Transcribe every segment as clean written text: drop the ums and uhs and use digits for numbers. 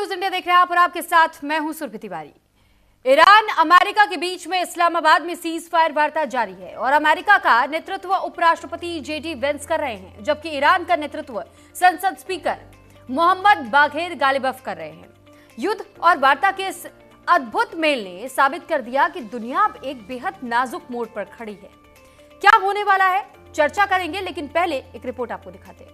News India देख रहे हैं आप और आपके साथ मैं हूं सुरभि तिवारी। ईरान अमेरिका के बीच में इस्लामाबाद में सीज फायर वार्ता जारी है और अमेरिका का नेतृत्व उपराष्ट्रपति जेडी वेंस कर रहे हैं, जबकि ईरान का नेतृत्व संसद स्पीकर मोहम्मद बाघेर गालिबफ कर रहे हैं। युद्ध और वार्ता के इस अद्भुत मेल ने साबित कर दिया कि दुनिया अब एक बेहद नाजुक मोड़ पर खड़ी है। क्या होने वाला है चर्चा करेंगे, लेकिन पहले एक रिपोर्ट आपको दिखाते हैं।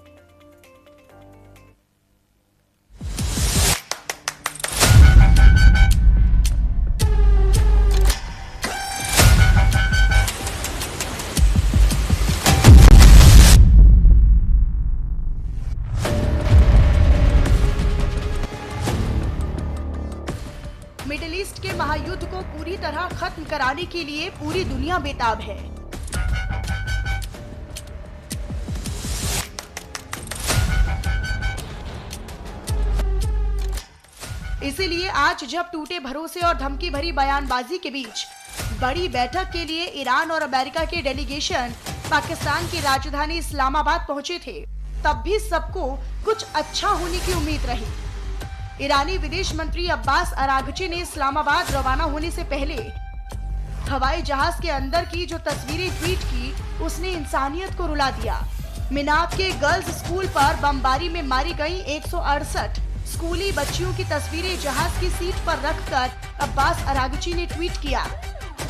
मिडिल ईस्ट के महायुद्ध को पूरी तरह खत्म कराने के लिए पूरी दुनिया बेताब है। इसीलिए आज जब टूटे भरोसे और धमकी भरी बयानबाजी के बीच बड़ी बैठक के लिए ईरान और अमेरिका के डेलीगेशन पाकिस्तान की राजधानी इस्लामाबाद पहुंचे थे, तब भी सबको कुछ अच्छा होने की उम्मीद रही। ईरानी विदेश मंत्री अब्बास अरागची ने इस्लामाबाद रवाना होने से पहले हवाई जहाज के अंदर की जो तस्वीरें ट्वीट की, उसने इंसानियत को रुला दिया। मिनाब के गर्ल्स स्कूल पर बमबारी में मारी गई 168 स्कूली बच्चियों की तस्वीरें जहाज की सीट पर रखकर अब्बास अरागची ने ट्वीट किया,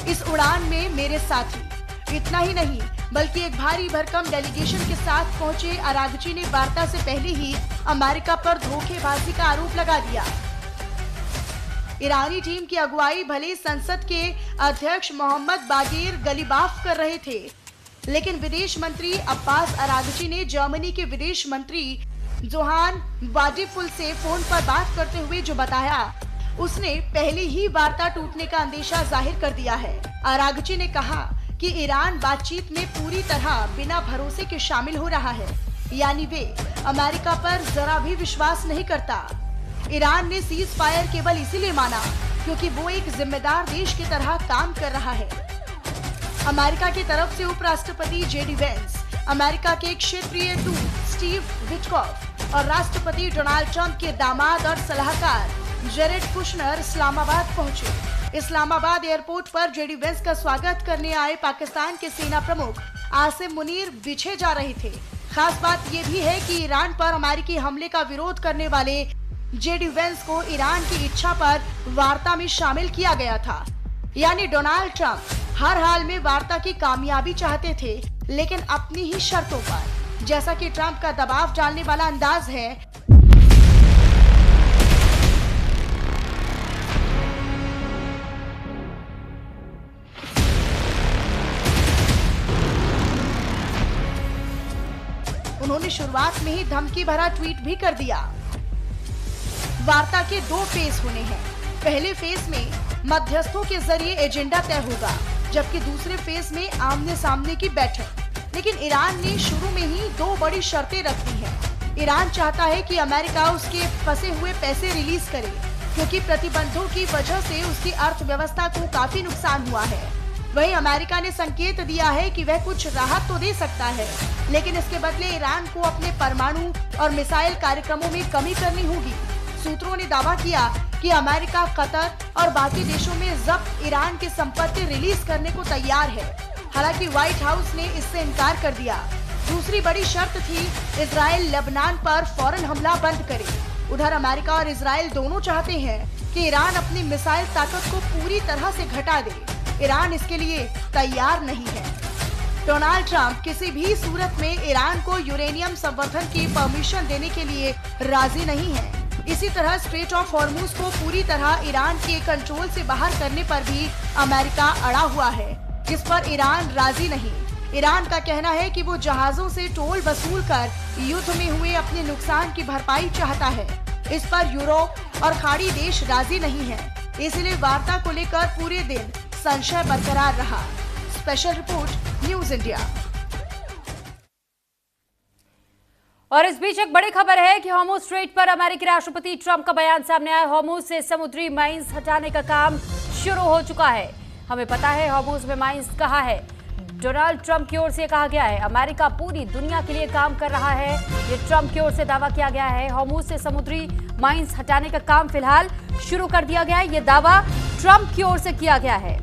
इस उड़ान में मेरे साथी। इतना ही नहीं बल्कि एक भारी भरकम डेलीगेशन के साथ पहुंचे अरागची ने वार्ता से पहले ही अमेरिका पर धोखेबाजी का आरोप लगा दिया। ईरानी टीम की अगुवाई भले संसद के अध्यक्ष मोहम्मद बाघेर गालिबाफ कर रहे थे, लेकिन विदेश मंत्री अब्बास अरागची ने जर्मनी के विदेश मंत्री जोहान वाडेफुल से फोन पर बात करते हुए जो बताया, उसने पहले ही वार्ता टूटने का अंदेशा जाहिर कर दिया है। अरागची ने कहा कि ईरान बातचीत में पूरी तरह बिना भरोसे के शामिल हो रहा है, यानी वे अमेरिका पर जरा भी विश्वास नहीं करता। ईरान ने सीज फायर केवल इसीलिए माना क्योंकि वो एक जिम्मेदार देश की तरह काम कर रहा है। अमेरिका की तरफ से उपराष्ट्रपति जेडी वेंस, अमेरिका के क्षेत्रीय दूत स्टीव विटकॉफ और राष्ट्रपति डोनाल्ड ट्रंप के दामाद और सलाहकार जेरेड कुशनर इस्लामाबाद पहुंचे। इस्लामाबाद एयरपोर्ट पर जेडी वेंस का स्वागत करने आए पाकिस्तान के सेना प्रमुख आसिम मुनीर पीछे जा रहे थे। खास बात ये भी है कि ईरान पर अमेरिकी हमले का विरोध करने वाले जेडी वेंस को ईरान की इच्छा पर वार्ता में शामिल किया गया था, यानी डोनाल्ड ट्रंप हर हाल में वार्ता की कामयाबी चाहते थे, लेकिन अपनी ही शर्तों पर। जैसा कि ट्रंप का दबाव डालने वाला अंदाज है, उन्होंने शुरुआत में ही धमकी भरा ट्वीट भी कर दिया। वार्ता के 2 फेज होने हैं। पहले फेज में मध्यस्थों के जरिए एजेंडा तय होगा, जबकि दूसरे फेज में आमने सामने की बैठक। लेकिन ईरान ने शुरू में ही 2 बड़ी शर्तें रख दी हैं। ईरान चाहता है कि अमेरिका उसके फंसे हुए पैसे रिलीज करे, क्योंकि प्रतिबंधों की वजह से उसकी अर्थव्यवस्था को काफी नुकसान हुआ है। वहीं अमेरिका ने संकेत दिया है कि वह कुछ राहत तो दे सकता है, लेकिन इसके बदले ईरान को अपने परमाणु और मिसाइल कार्यक्रमों में कमी करनी होगी। सूत्रों ने दावा किया कि अमेरिका, कतर और बाकी देशों में जब्त ईरान की संपत्ति रिलीज करने को तैयार है। हालांकि व्हाइट हाउस ने इससे इनकार कर दिया। दूसरी बड़ी शर्त थी इजराइल लेबनान पर फौरन हमला बंद करे। उधर अमेरिका और इजराइल दोनों चाहते हैं कि ईरान अपनी मिसाइल ताकत को पूरी तरह से घटा दे। ईरान इसके लिए तैयार नहीं है। डोनाल्ड ट्रंप किसी भी सूरत में ईरान को यूरेनियम संवर्धन की परमिशन देने के लिए राजी नहीं है। इसी तरह स्ट्रेट ऑफ हॉर्मुज को पूरी तरह ईरान के कंट्रोल से बाहर करने पर भी अमेरिका अड़ा हुआ है, जिस पर ईरान राजी नहीं। ईरान का कहना है कि वो जहाजों से टोल वसूल कर युद्ध में हुए अपने नुकसान की भरपाई चाहता है। इस पर यूरोप और खाड़ी देश राजी नहीं है, इसलिए वार्ता को लेकर पूरे दिन संशय बरकरार रहा। Special report, news India. और इस बीच एक बड़ी खबर है कि हॉर्मुज स्ट्रेट पर अमेरिकी राष्ट्रपति ट्रंप का बयान सामने आया। हॉर्मुज से समुद्री माइंस हटाने का काम शुरू हो चुका है। हमें पता है हॉर्मुज में माइंस कहाँ है। डोनाल्ड ट्रंप की ओर से कहा गया है अमेरिका पूरी दुनिया के लिए काम कर रहा है। ये ट्रंप की ओर से दावा किया गया है। हॉर्मुज से समुद्री माइंस हटाने का काम फिलहाल शुरू कर दिया गया है। यह दावा ट्रंप की ओर से किया गया है।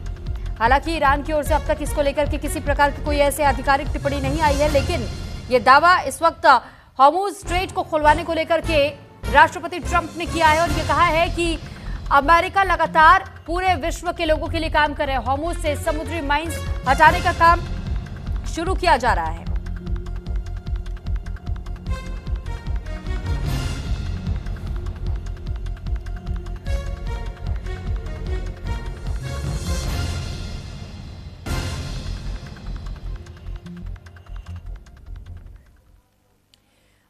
हालांकि ईरान की ओर से अब तक इसको लेकर के किसी प्रकार की कोई ऐसे आधिकारिक टिप्पणी नहीं आई है, लेकिन यह दावा इस वक्त हॉर्मुज स्ट्रेट को खुलवाने को लेकर के राष्ट्रपति ट्रंप ने किया है और ये कहा है कि अमेरिका लगातार पूरे विश्व के लोगों के लिए काम कर रहे हैं। हॉर्मुज से समुद्री माइंस हटाने का काम शुरू किया जा रहा है।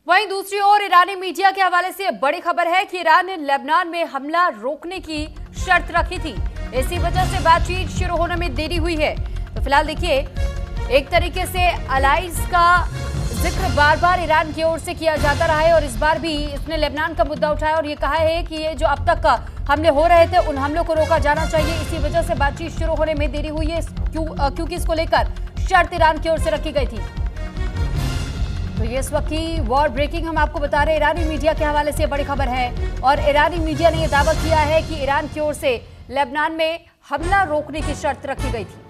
वहीं दूसरी ओर ईरानी मीडिया के हवाले से बड़ी खबर है कि ईरान ने लेबनान में हमला रोकने की शर्त रखी थी। इसी वजह से बातचीत शुरू होने में देरी हुई है। तो फिलहाल देखिए, एक तरीके से अलाइज का जिक्र बार बार ईरान की ओर से किया जाता रहा है और इस बार भी इसने लेबनान का मुद्दा उठाया और ये कहा है कि ये जो अब तक हमले हो रहे थे उन हमलों को रोका जाना चाहिए। इसी वजह से बातचीत शुरू होने में देरी हुई है, क्योंकि इसको लेकर शर्त ईरान की ओर से रखी गई थी। तो ये इस वक्त की वॉर ब्रेकिंग हम आपको बता रहे हैं, ईरानी मीडिया के हवाले से बड़ी खबर है और ईरानी मीडिया ने यह दावा किया है कि ईरान की ओर से लेबनान में हमला रोकने की शर्त रखी गई थी।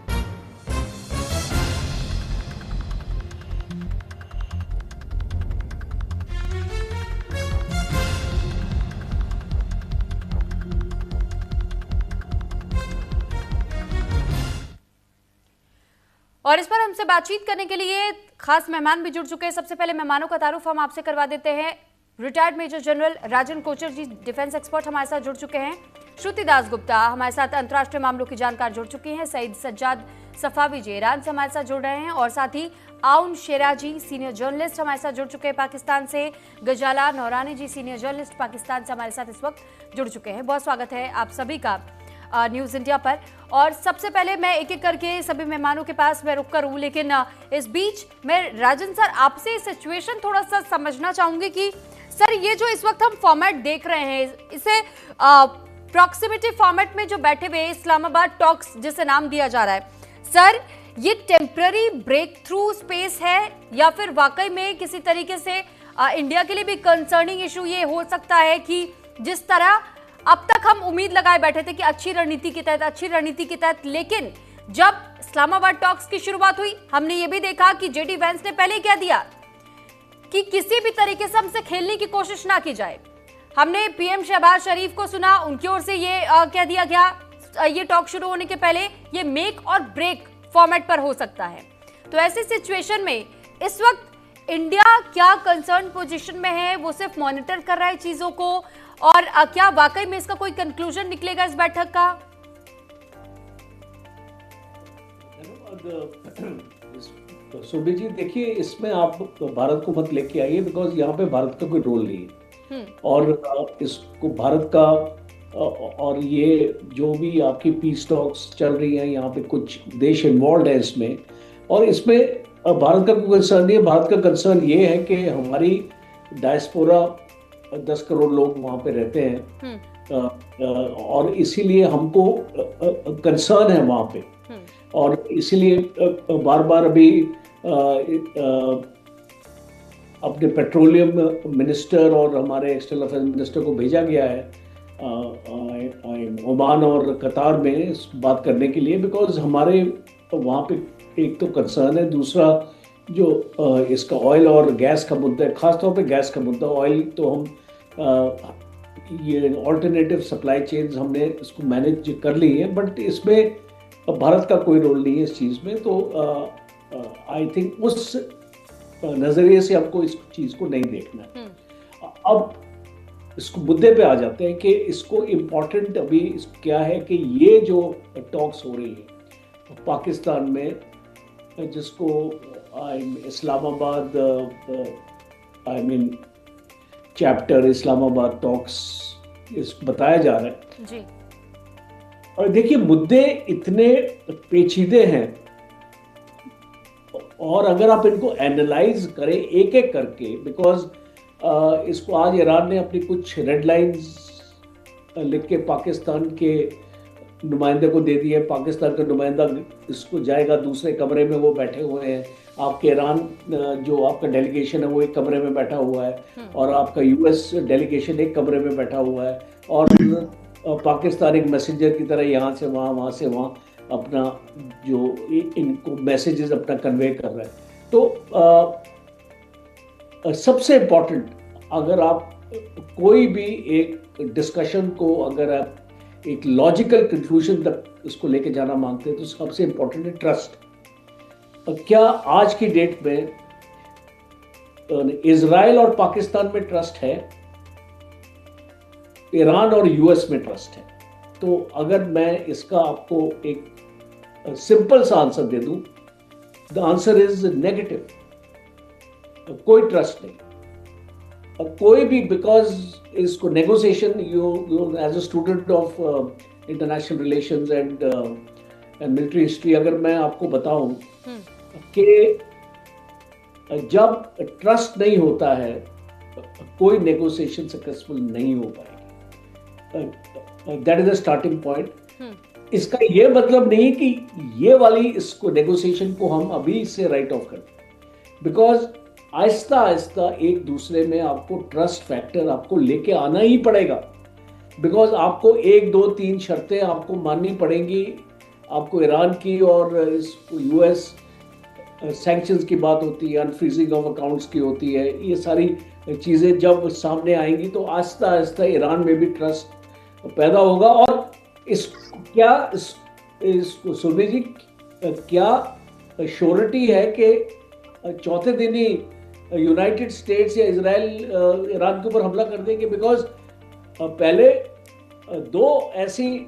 और इस पर हमसे बातचीत करने के लिए खास मेहमान भी जुड़ चुके हैं। सबसे पहले मेहमानों का तारुफ हम आपसे करवा देते हैं। Retired major general Rajan Kochar जी, डिफेंस एक्सपर्ट हमारे साथ जुड़ चुके हैं। श्रुति दास गुप्ता हमारे साथ अंतर्राष्ट्रीय मामलों की जानकार जुड़ चुकी हैं। सईद सज्जाद सफावी जी ईरान से हमारे साथ जुड़ रहे हैं और साथ ही आउन शेराजी सीनियर जर्नलिस्ट हमारे साथ जुड़ चुके हैं पाकिस्तान से। गजाला नौरानी जी सीनियर जर्नलिस्ट पाकिस्तान से हमारे साथ इस वक्त जुड़ चुके हैं। बहुत स्वागत है आप सभी का न्यूज इंडिया पर। और सबसे पहले मैं एक एक करके सभी मेहमानों के पास मैं रुक कर हूं, लेकिन इस बीच मैं राजन सर आपसे सिचुएशन थोड़ा सा समझना चाहूंगी कि सर ये जो इस वक्त हम फॉर्मेट देख रहे हैं, इसे प्रॉक्सिमिटी फॉर्मेट में जो बैठे हुए इस्लामाबाद टॉक्स जिसे नाम दिया जा रहा है, सर ये टेम्पररी ब्रेक थ्रू स्पेस है या फिर वाकई में किसी तरीके से इंडिया के लिए भी कंसर्निंग इशू ये हो सकता है कि जिस तरह अब तक हम उम्मीद लगाए बैठे थे कि अच्छी रणनीति के तहत, लेकिन जब इस्लामाबाद टॉक्स की शुरुआत हुई हमने ये भी देखा कि जेडी वेंस ने पहले क्या दिया कि किसी भी तरीके से हमसे खेलने की कोशिश ना की जाए। हमने पीएम शहबाज शरीफ को सुना, उनकी ओर से ये कह दिया गया ये टॉक शुरू होने के पहले ये मेक और ब्रेक फॉर्मेट पर हो सकता है। तो ऐसी सिचुएशन में इस वक्त इंडिया क्या कंसर्न पोजीशन में है, वो सिर्फ मॉनिटर कर रहा है चीजों को, और क्या वाकई में इसका कोई कंक्लूजन निकलेगा इस बैठक का? सुबह जी देखिए, इसमें आप भारत को मत लेके आइए, बिकॉज यहाँ पे भारत का कोई रोल नहीं है और इसको भारत का और ये जो भी आपकी पीस टॉक्स चल रही है, यहाँ पे कुछ देश इन्वॉल्व है इसमें, और इसमें भारत का कोई कंसर्न नहीं है। भारत का कंसर्न ये है कि हमारी डायस्पोरा 10 करोड़ लोग वहाँ पे रहते हैं और इसीलिए हमको कंसर्न है वहाँ पे, और इसीलिए बार बार अभी अपने पेट्रोलियम मिनिस्टर और हमारे एक्सटर्नल अफेयर्स मिनिस्टर को भेजा गया है ओमान और कतार में बात करने के लिए, बिकॉज हमारे वहाँ पे एक तो कंसर्न है, दूसरा जो इसका ऑयल और गैस का मुद्दा है, खासतौर पे गैस का मुद्दा। ऑयल तो हम ये ऑल्टरनेटिव सप्लाई चेन्स हमने इसको मैनेज कर ली है, बट इसमें भारत का कोई रोल नहीं है इस चीज़ में। तो आई थिंक उस नज़रिए से आपको इस चीज़ को नहीं देखना है। अब इसको मुद्दे पे आ जाते हैं कि इसको इम्पोर्टेंट अभी क्या है कि ये जो टॉक्स हो रही है पाकिस्तान में, जिसको इस्लामाबाद चैप्टर इस्लामाबाद टॉक्स बताया जा रहा है जी। और देखिए मुद्दे इतने पेचीदे हैं और अगर आप इनको एनालाइज करें एक एक करके, बिकॉज इसको आज ईरान ने अपनी कुछ रेड लाइंस लिख के पाकिस्तान के नुमाइंदे को दे दी है, पाकिस्तान का नुमाइंदा इसको जाएगा दूसरे कमरे में, वो बैठे हुए हैं। आपके ईरान जो आपका डेलीगेशन है वो एक कमरे में बैठा हुआ है, और आपका यूएस डेलीगेशन एक कमरे में बैठा हुआ है, और पाकिस्तान एक मैसेंजर की तरह यहाँ से वहाँ से वहाँ अपना जो इनको मैसेजेस अपना कन्वे कर रहा है। तो सबसे इम्पोर्टेंट, अगर आप कोई भी एक डिस्कशन को अगर आप एक लॉजिकल कंक्लूजन तक इसको लेके जाना मांगते हैं, तो सबसे इम्पोर्टेंट है ट्रस्ट। क्या आज की डेट में इजराइल और पाकिस्तान में ट्रस्ट है? ईरान और यूएस में ट्रस्ट है? तो अगर मैं इसका आपको एक सिंपल सा आंसर दे दूं, द आंसर इज नेगेटिव। कोई ट्रस्ट नहीं, कोई भी, बिकॉज इसको negotiation, you as a student of international relations and military history, अगर मैं आपको बताऊं कि जब ट्रस्ट नहीं होता है कोई नेगोशिएशन सक्सेसफुल नहीं हो पाएगी। That is the starting point. इसका ये मतलब नहीं कि ये वाली इसको नेगोशिएशन को हम अभी से राइट ऑफ कर दें, बिकॉज आहिस्ता आहिस्ता एक दूसरे में आपको ट्रस्ट फैक्टर आपको लेके आना ही पड़ेगा, बिकॉज आपको 1 2 3 शर्तें आपको माननी पड़ेंगी। आपको ईरान की और यूएस सैंक्शंस की बात होती है, अनफ्रीजिंग ऑफ अकाउंट्स की होती है, ये सारी चीज़ें जब सामने आएंगी तो आहिस्ता आहिस्ता ईरान में भी ट्रस्ट पैदा होगा। और इसको सुरभि जी, क्या श्योरिटी है कि चौथे दिन ही यूनाइटेड स्टेट्स या इजराइल ईरान के ऊपर हमला कर देंगे? बिकॉज पहले 2 ऐसी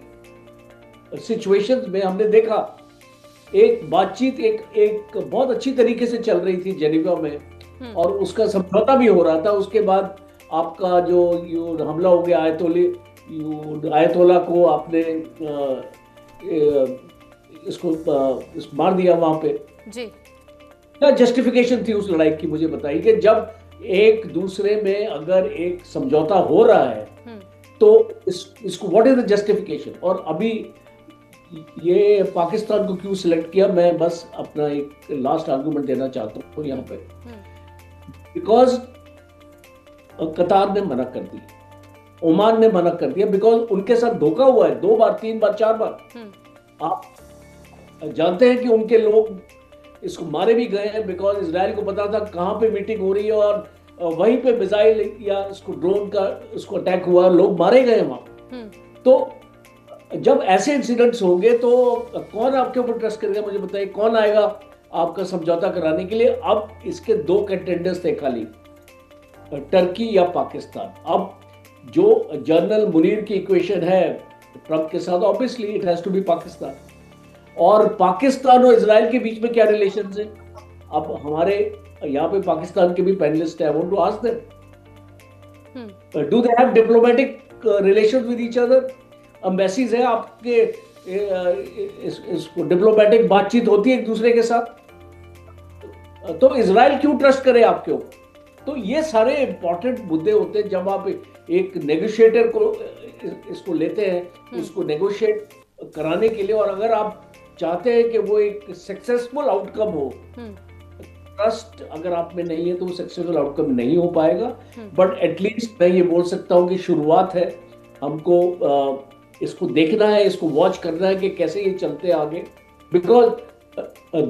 सिचुएशंस में हमने देखा, एक बातचीत एक बहुत अच्छी तरीके से चल रही थी जेनेवा में, और उसका समझौता भी हो रहा था। उसके बाद आपका जो हमला हो गया आयतोला को आपने इसको मार दिया वहां पे जी। क्या जस्टिफिकेशन थी उस लड़ाई की, मुझे बताइए कि जब एक दूसरे में अगर एक समझौता हो रहा है तो इसको व्हाट इज द जस्टिफिकेशन? और अभी ये पाकिस्तान को क्यों सिलेक्ट किया, मैं बस अपना एक लास्ट आर्गुमेंट देना चाहता हूँ यहाँ पे। बिकॉज कतार ने मना कर दिया, ओमान ने मना कर दिया, बिकॉज उनके साथ धोखा हुआ है 2 बार 3 बार 4 बार। आप जानते हैं कि उनके लोग इसको मारे भी गए हैं, बिकॉज इजराइल को पता था कहाँ पे मीटिंग हो रही है, और वहीं पे मिसाइल या इसको ड्रोन का उसको अटैक हुआ, लोग मारे गए वहां। तो जब ऐसे इंसिडेंट्स होंगे तो कौन आपके ऊपर ट्रस्ट करेगा? मुझे बताइए, कौन आएगा आपका समझौता कराने के लिए? अब इसके 2 कंटेंडर्स थे खाली, टर्की या पाकिस्तान। अब जो जनरल मुनीर की इक्वेशन है ट्रंप के साथ, obviously it has to be Pakistan. और पाकिस्तान और इजराइल के बीच में क्या रिलेशंस है? अब हमारे यहाँ पे पाकिस्तान के भी पैनलिस्ट है, I want to ask them, do they have diplomatic relations with each other? Embassies है आपके, इसको डिप्लोमेटिक बातचीत होती है एक दूसरे के साथ, तो इजराइल क्यों ट्रस्ट करे आपके ऊपर? तो ये सारे इंपॉर्टेंट मुद्दे होते हैं जब आप एक नेगोशिएटर को इसको लेते हैं, उसको नेगोशिएट कराने के लिए। और अगर आप चाहते हैं कि वो एक सक्सेसफुल आउटकम हो, ट्रस्ट अगर आप में नहीं है तो वो सक्सेसफुल आउटकम नहीं हो पाएगा। बट एटलीस्ट मैं ये बोल सकता हूँ कि शुरुआत है, हमको इसको देखना है, इसको वॉच करना है कि कैसे ये चलते आगे। बिकॉज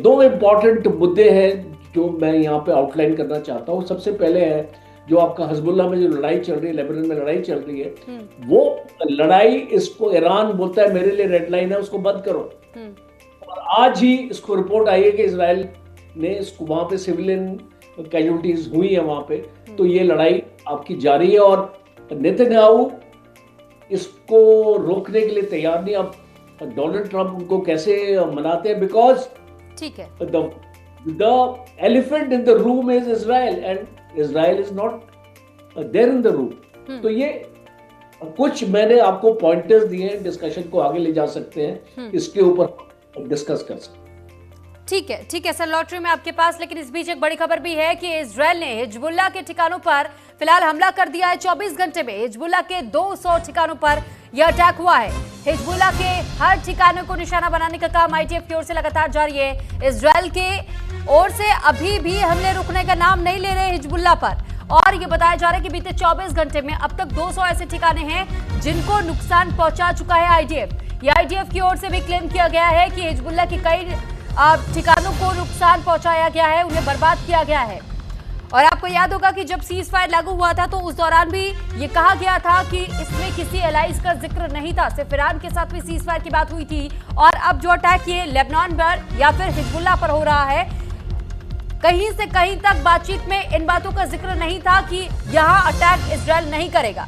2 इम्पॉर्टेंट मुद्दे हैं जो मैं यहाँ पे आउटलाइन करना चाहता हूँ। सबसे पहले है जो आपका हिजबुल्लाह में जो लड़ाई चल रही है, लेबनान में लड़ाई चल रही है, वो लड़ाई, इसको ईरान बोलता है मेरे लिए रेड लाइन है, उसको बंद करो। और आज ही इसको रिपोर्ट आई है कि इजराइल ने इसको वहां पे सिविलियन कैजुअल्टीज हुई है वहां पे, तो ये लड़ाई आपकी जारी है और नेतन्याहू इसको रोकने के लिए तैयार नहीं। अब डोनाल्ड ट्रंप उनको कैसे मनाते हैं? बिकॉज ठीक है, the elephant in the room is Israel and Israel is not there in the room. तो ये कुछ मैंने आपको पॉइंटर्स दिए हैं, डिस्कशन को आगे ले जा सकते हैं, इसके ऊपर डिस्कस कर सकते हैं। ठीक है सर, लॉटरी में आपके पास। लेकिन इस बीच एक बड़ी खबर भी है कि इजराइल ने हिजबुल्लाह के ठिकानों पर फिलहाल हमला कर दिया है। 24 घंटे में हिजबुल्लाह के 200 ठिकानों पर यह अटैक हुआ है। हिजबुल्लाह के हर ठिकाने को निशाना बनाने का काम आईडीएफ की ओर से लगातार जारी है। इजराइल के ओर से अभी भी हमले रुकने का नाम नहीं ले रहे हिजबुल्लाह पर, और ये बताया जा रहा है कि बीते 24 घंटे में अब तक 200 ऐसे ठिकाने हैं जिनको नुकसान पहुंचा चुका है आईडीएफ। ये आईडीएफ की ओर से भी क्लेम किया गया है कि हिजबुल्लाह के कई ठिकानों को नुकसान पहुंचाया गया है, उन्हें बर्बाद किया गया है। और आपको याद होगा कि जब सीज फायर लागू हुआ था तो उस दौरान भी ये कहा गया था कि इसमें किसी एलाइज का जिक्र नहीं था, सिर्फ ईरान के साथ भी सीज फायर की बात हुई थी। और अब जो अटैक ये लेबनान पर या फिर हिजबुल्लाह पर हो रहा है, कहीं से कहीं तक बातचीत में इन बातों का जिक्र नहीं था कि यहां अटैक इजराइल नहीं करेगा।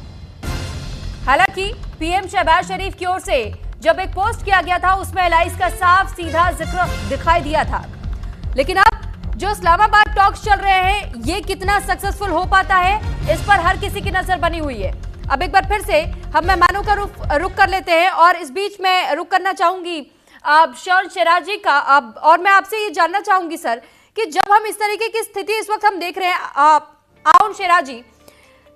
हालांकि पीएम शहबाज शरीफ की ओर से जब एक पोस्ट किया गया था उसमें एलाइज का साफ सीधा जिक्र दिखाई दिया था। लेकिन अब जो इस्लामाबाद टॉक्स चल रहे हैं ये कितना सक्सेसफुल हो पाता है, इस पर हर किसी की नजर बनी हुई है। अब एक बार फिर से हम मेहमानों का रुख कर लेते हैं और इस बीच में रुख करना चाहूंगी शान शिराजी का। और मैं आपसे ये जानना चाहूंगी सर कि जब हम इस तरीके की स्थिति इस वक्त हम देख रहे हैं आउन शिराजी,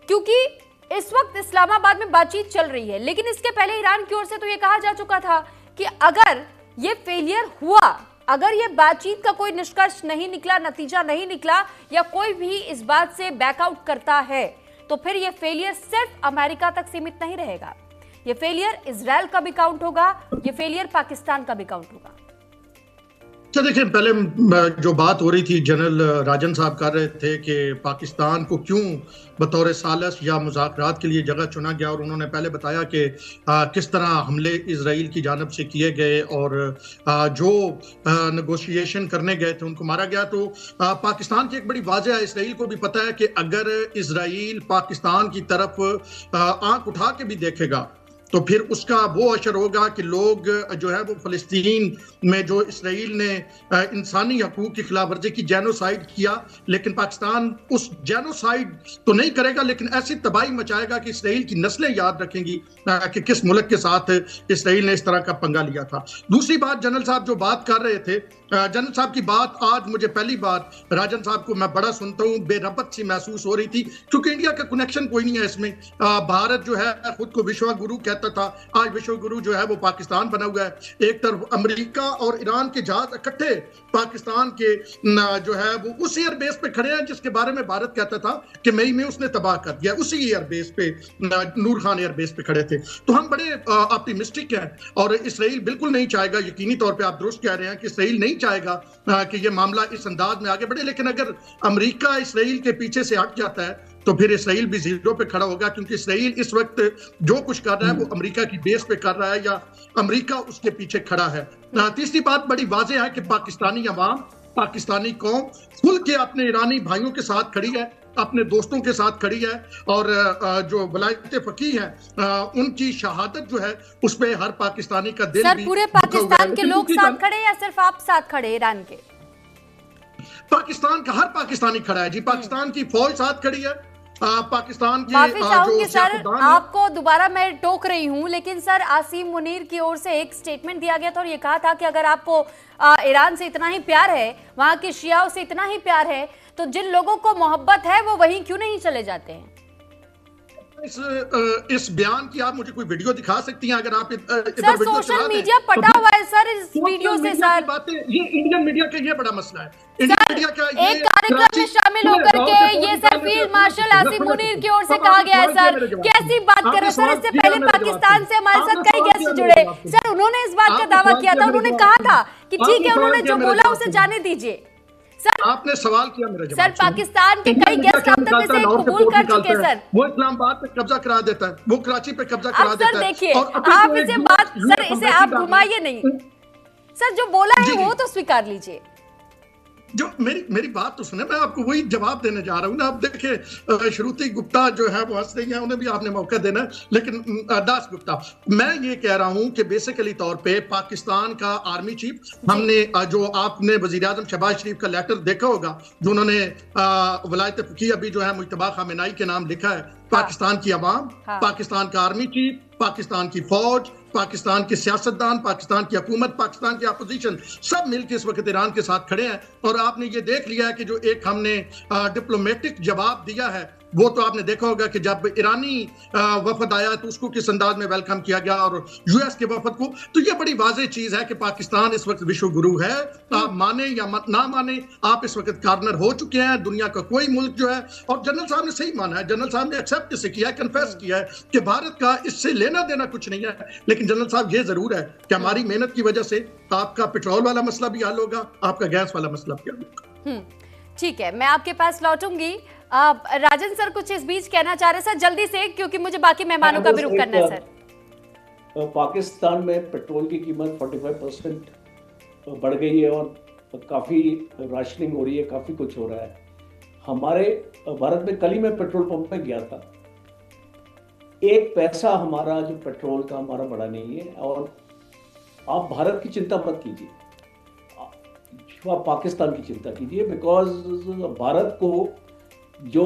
क्योंकि इस वक्त इस्लामाबाद में बातचीत चल रही है, लेकिन इसके पहले ईरान की ओर से तो ये कहा जा चुका था कि अगर ये फेलियर हुआ, अगर ये बातचीत का कोई निष्कर्ष नहीं निकला, नतीजा नहीं निकला, या कोई भी इस बात से बैकआउट करता है, तो फिर ये फेलियर सिर्फ अमेरिका तक सीमित नहीं रहेगा। ये फेलियर इजराइल का भी काउंट होगा, ये फेलियर पाकिस्तान का भी काउंट होगा। देखिए, पहले जो बात हो रही थी जनरल राजन साहब कर रहे थे कि पाकिस्तान को क्यों बतौर सालस या मुज़ाकरात के लिए जगह चुना गया, और उन्होंने पहले बताया कि किस तरह हमले इजराइल की जानब से किए गए और जो नेगोशिएशन करने गए थे उनको मारा गया। तो पाकिस्तान की एक बड़ी वाजह है, इसराइल को भी पता है कि अगर इजराइल पाकिस्तान की तरफ आंख उठा के भी देखेगा तो फिर उसका वो असर होगा कि लोग जो है वो फ़लस्तीन में जो इसराइल ने इंसानी हकूक़ की खिलाफ वर्जी की, जेनोसाइड किया, लेकिन पाकिस्तान उस जेनोसाइड तो नहीं करेगा, लेकिन ऐसी तबाही मचाएगा कि इसराइल की नस्लें याद रखेंगी कि किस मुल्क के साथ इसराइल ने इस तरह का पंगा लिया था। दूसरी बात, जनरल साहब जो बात कर रहे थे, जनरल साहब की बात आज मुझे पहली बार राजन साहब को मैं बड़ा सुनता हूँ, बेरबत सी महसूस हो रही थी, क्योंकि इंडिया का कनेक्शन कोई नहीं है इसमें। भारत जो है खुद को विश्व गुरु कहता था, आज विश्व गुरु जो है वो पाकिस्तान बना हुआ है। एक तरफ अमेरिका और ईरान के जहाज इकट्ठे पाकिस्तान के जो है वो उस एयर बेस पे खड़े हैं जिसके बारे में भारत कहता था कि मई में उसने तबाह कर दिया, उसी एयर बेस पे, नूर खान एयर बेस पे खड़े थे। तो हम बड़े ऑप्टिमिस्टिक हैं और इसराइल बिल्कुल नहीं चाहेगा, यकीनी तौर पे आप दुरुस्त कह रहे हैं कि इसराइल नहीं चाहेगा कि ये मामला इस अंदाज में आगे बढ़े। लेकिन अगर अमेरिका इसराइल के पीछे से हट जाता है तो फिर इसराइल भी जीरो पे खड़ा होगा, क्योंकि इसराइल इस वक्त जो कुछ कर रहा है वो अमेरिका की बेस पे कर रहा है या अमेरिका उसके पीछे खड़ा है। तीसरी बात बड़ी वाज़ेह है कि पाकिस्तानी अवाम, पाकिस्तानी कौम खुल के अपने ईरानी भाइयों के साथ खड़ी है, अपने दोस्तों के साथ खड़ी है, और जो वलायत फकी हैं उनकी शहादत जो है उस पे हर पाकिस्तानी का दिल सर, पूरे पाकिस्तान के लोग साथ खड़े या सिर्फ आप साथ खड़े ईरान के? पाकिस्तान का हर पाकिस्तानी खड़ा है जी, पाकिस्तान की फौज साथ खड़ी है, पाकिस्तान की माफी चाहूंगी सर, आपको दोबारा मैं टोक रही हूं, लेकिन सर आसिम मुनीर की ओर से एक स्टेटमेंट दिया गया था और ये कहा था कि अगर आपको ईरान से इतना ही प्यार है, वहां के शियाओं से इतना ही प्यार है, तो जिन लोगों को मोहब्बत है वो वहीं क्यों नहीं चले जाते हैं? इस बयान की आप मुझे कोई वीडियो दिखा सकती हैं? अगर आप सर सोशल मीडिया पटा हुआ है सर इस वीडियो से। सर ये इंडियन मीडिया का ये बड़ा मसला है, इंडियन मीडिया का एक कार्यक्रम में शामिल होकर के ये sir field marshal Asim Munir की ओर से कहा गया है। सर कैसी बात कर रहे हैं सर? इससे पहले पाकिस्तान से हमारे साथ कई गेस्ट जुड़े सर, उन्होंने इस बात का दावा किया था, उन्होंने कहा था कि ठीक है, उन्होंने जो बोला उसे जाने दीजिए। सर आपने सवाल किया मेरा जवाब। सर पाकिस्तान के कई गेस्ट अब तक इसे कबूल कर चुके हैं सर। वो इस्लामाबाद पे कब्जा करा देता है, वो कराची पे कब्जा करा देता है। सर देखिए, आप इसे बात सर इसे आप घुमाइए नहीं सर, जो बोला है वो तो स्वीकार लीजिए। जो मेरी बात तो सुने, मैं आपको वही जवाब देने जा रहा हूँ ना। अब देखिए, श्रुति गुप्ता जो है वो हंस रही है, उन्हें भी आपने मौका देना है, लेकिन दास गुप्ता, मैं ये कह रहा हूँ कि बेसिकली तौर पे पाकिस्तान का आर्मी चीफ, हमने जो आपने वज़ीर-ए-आज़म शहबाज शरीफ का लेटर देखा होगा जो उन्होंने वलायत फ़क़ीह अभी जो है मुज्तबा खामेनाई के नाम लिखा है, पाकिस्तान की अवाम, पाकिस्तान का आर्मी चीफ, पाकिस्तान की फौज, पाकिस्तान के सियासतदान, पाकिस्तान की हुकूमत, पाकिस्तान की अपोजिशन, सब मिलकर इस वक्त ईरान के साथ खड़े हैं। और आपने ये देख लिया है कि जो एक हमने डिप्लोमेटिक जवाब दिया है वो तो आपने देखा होगा कि जब ईरानी वफद आया तो उसको किस अंदाज में वेलकम किया गया, और यूएस के वफद को। तो ये बड़ी वाज़ेह चीज है कि पाकिस्तान इस वक्त विश्व गुरु है। आप माने या ना माने, आप इस वक्त कार्नर हो चुके हैं। दुनिया का कोई मुल्क जो है, और जनरल साहब ने सही माना है, जनरल साहब ने एक्सेप्ट इसे किया है, कन्फेस किया है कि भारत का इससे लेना देना कुछ नहीं है। लेकिन जनरल साहब ये जरूर है कि हमारी मेहनत की वजह से आपका पेट्रोल वाला मसला भी हल होगा, आपका गैस वाला मसला भी हल होगा। ठीक है, मैं आपके पास लौटूंगी। राजन सर कुछ इस बीच कहना चाह रहे सर, जल्दी से, क्योंकि मुझे बाकी मेहमानों का भी रुख करना है सर। पाकिस्तान में पेट्रोल की कीमत 45% बढ़ गई है और काफ़ी राशनिंग हो रही है, काफ़ी कुछ हो रहा है। हमारे भारत में कल ही मैं पेट्रोल पंप पे गया था, 1 पैसा हमारा जो पेट्रोल का हमारा बढ़ा नहीं है। और आप भारत की चिंता मत कीजिए, आप पाकिस्तान की चिंता कीजिए, बिकॉज भारत को जो